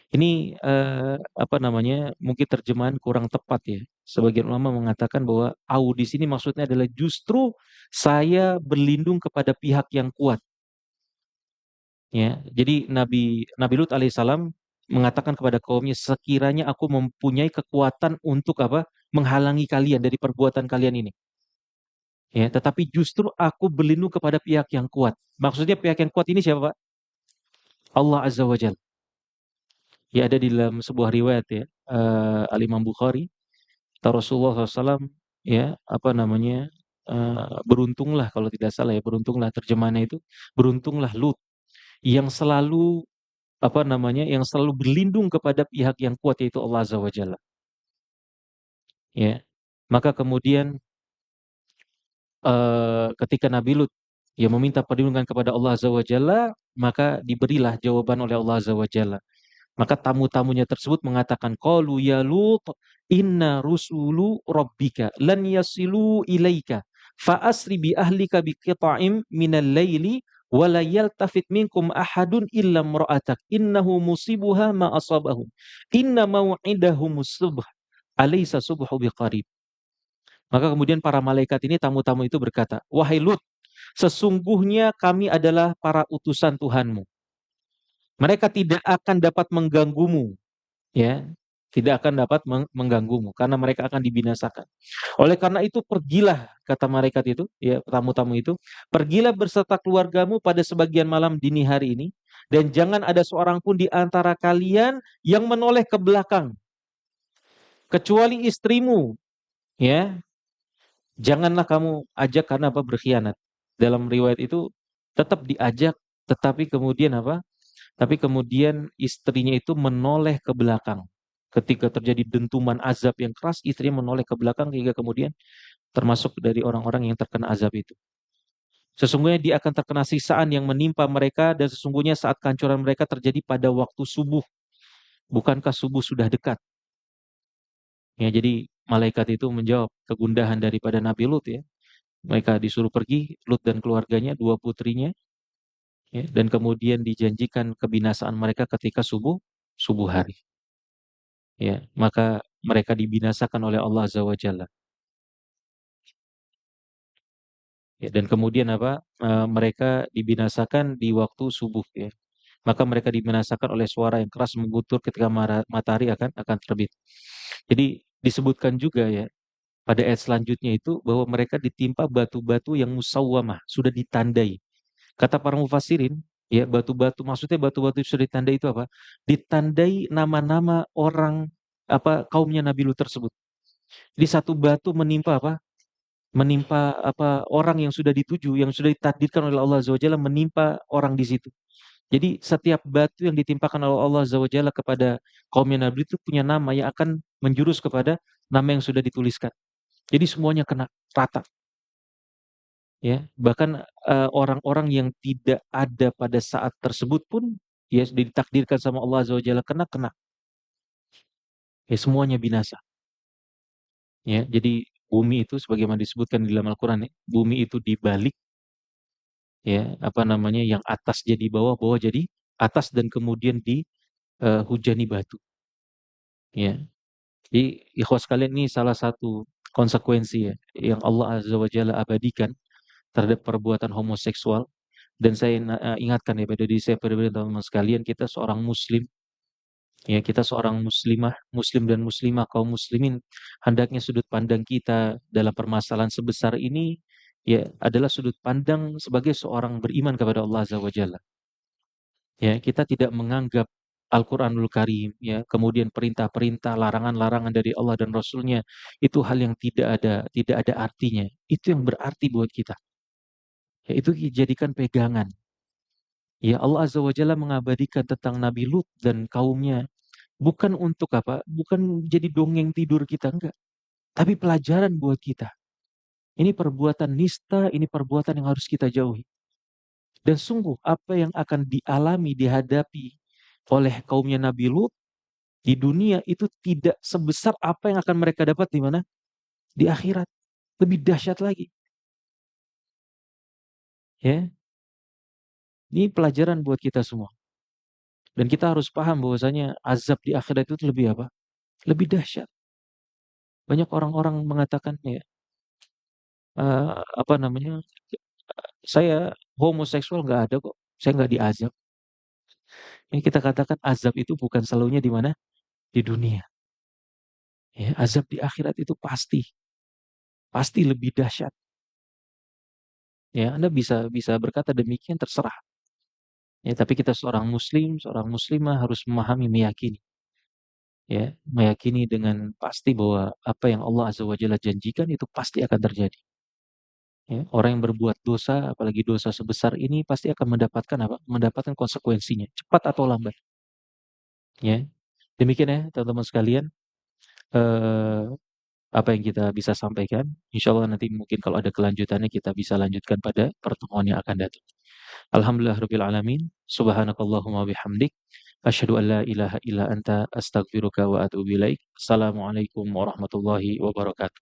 Ini mungkin terjemahan kurang tepat ya. Sebagian ulama mengatakan bahwa au di sini maksudnya adalah justru saya berlindung kepada pihak yang kuat. Ya, jadi Nabi Lut alaihissalam mengatakan kepada kaumnya, sekiranya aku mempunyai kekuatan untuk menghalangi kalian dari perbuatan kalian ini. Ya, tetapi justru aku berlindung kepada pihak yang kuat. Maksudnya pihak yang kuat ini siapa, Pak? Allah Azza wa Jalla. Ya, ada di dalam sebuah riwayat ya, Al-Imam Bukhari, kata Rasulullah SAW, ya, beruntunglah, kalau tidak salah ya, beruntunglah terjemahannya itu, beruntunglah Lut yang selalu yang selalu berlindung kepada pihak yang kuat, yaitu Allah Azza wa Jalla. Ya. Maka kemudian ketika Nabi Lut yang meminta perlindungan kepada Allah Azza wa Jalla, maka diberilah jawaban oleh Allah Azza wa Jalla. Maka tamu-tamunya tersebut mengatakan, qalu ya Lut, inna rusulu rabbika lan yasilu ilaika fa asri bi ahlika bi qita'im minal laili wa la yaltafit minkum ahadun illa imra'atak innahu musibuha ma asabahum inna mau'idahumus subh alaysa subhu biqarib. Maka kemudian para malaikat ini, tamu-tamu itu berkata, wahai Lut, sesungguhnya kami adalah para utusan Tuhanmu. Mereka tidak akan dapat mengganggumu, ya, tidak akan dapat mengganggumu karena mereka akan dibinasakan. Oleh karena itu pergilah, kata malaikat itu, ya, tamu-tamu itu, pergilah berserta keluargamu pada sebagian malam dini hari ini, dan jangan ada seorang pun di antara kalian yang menoleh ke belakang kecuali istrimu, ya. Janganlah kamu ajak karena berkhianat. Dalam riwayat itu tetap diajak, tetapi kemudian Tapi kemudian istrinya itu menoleh ke belakang. Ketika terjadi dentuman azab yang keras, istrinya menoleh ke belakang hingga kemudian termasuk dari orang-orang yang terkena azab itu. Sesungguhnya dia akan terkena siksaan yang menimpa mereka, dan sesungguhnya saat kehancuran mereka terjadi pada waktu subuh. Bukankah subuh sudah dekat? Ya, jadi malaikat itu menjawab kegundahan daripada Nabi Lut ya. Mereka disuruh pergi, Lut dan keluarganya, dua putrinya, ya, dan kemudian dijanjikan kebinasaan mereka ketika subuh hari. Ya, maka mereka dibinasakan oleh Allah Azza wa Jalla. Ya, dan kemudian mereka dibinasakan di waktu subuh ya. Maka mereka dibinasakan oleh suara yang keras menggutur ketika matahari akan terbit. Jadi disebutkan juga ya pada ayat selanjutnya itu bahwa mereka ditimpa batu-batu yang musawwamah, sudah ditandai. Kata para mufassirin, ya, batu-batu, maksudnya batu-batu yang sudah ditandai itu apa? Ditandai nama-nama orang kaumnya Nabi Lut tersebut. Di satu batu menimpa menimpa orang yang sudah dituju, yang sudah ditakdirkan oleh Allah Azza wa Jalla menimpa orang di situ. Jadi setiap batu yang ditimpakan oleh Allah Azza wa Jalla kepada kaumnya Nabi itu punya nama yang akan menjurus kepada nama yang sudah dituliskan. Jadi semuanya kena rata. Ya, bahkan orang-orang yang tidak ada pada saat tersebut pun ya sudah ditakdirkan sama Allah Azza wa Jalla kena. Ya, semuanya binasa. Ya, jadi bumi itu sebagaimana disebutkan di dalam Al-Qur'an ya, bumi itu dibalik, ya, yang atas jadi bawah, bawah jadi atas, dan kemudian dihujani batu. Ya. Jadi ikhwas sekalian, ini salah satu konsekuensi ya yang Allah Azza wa Jalla abadikan terhadap perbuatan homoseksual. Dan saya ingatkan ya pada diri saya, pada teman-teman sekalian, kita seorang muslim, ya, kita seorang muslimah, muslim dan muslimah, kaum muslimin, hendaknya sudut pandang kita dalam permasalahan sebesar ini ya adalah sudut pandang sebagai seorang beriman kepada Allah Azza wa Jalla. Ya, kita tidak menganggap Al-Qur'anul Karim ya, kemudian perintah-perintah, larangan-larangan dari Allah dan Rasulnya itu hal yang tidak ada artinya. Itu yang berarti buat kita. Ya, itu dijadikan pegangan. Ya, Allah Azza wa Jalla mengabadikan tentang Nabi Lut dan kaumnya. Bukan untuk apa? Bukan jadi dongeng tidur kita, enggak. Tapi pelajaran buat kita. Ini perbuatan nista, ini perbuatan yang harus kita jauhi. Dan sungguh apa yang akan dialami, dihadapi oleh kaumnya Nabi Lut di dunia itu tidak sebesar apa yang akan mereka dapat di mana? Di akhirat. Lebih dahsyat lagi. Ya, ini pelajaran buat kita semua. Dan kita harus paham bahwasanya azab di akhirat itu lebih apa? Lebih dahsyat. Banyak orang-orang mengatakan ya, apa namanya? Saya homoseksual nggak ada kok. Saya nggak diazab. Yang kita katakan azab itu bukan selalunya di mana? Di dunia. Ya, azab di akhirat itu pasti, pasti lebih dahsyat. Ya, Anda bisa bisa berkata demikian terserah. Ya, tapi kita seorang muslim, seorang muslimah harus memahami, meyakini. Ya, meyakini dengan pasti bahwa apa yang Allah Azza wa Jalla janjikan itu pasti akan terjadi. Ya, orang yang berbuat dosa, apalagi dosa sebesar ini pasti akan mendapatkan apa? Mendapatkan konsekuensinya, cepat atau lambat. Ya, demikian ya teman-teman sekalian. eh, Apa yang kita bisa sampaikan. Insya Allah nanti mungkin kalau ada kelanjutannya kita bisa lanjutkan pada pertemuan yang akan datang. Alhamdulillah Rabbil Alamin. Subhanakallahumma bihamdik. Asyhadu an la ilaha illa anta astaghfiruka wa atubu ilaik. Assalamualaikum warahmatullahi wabarakatuh.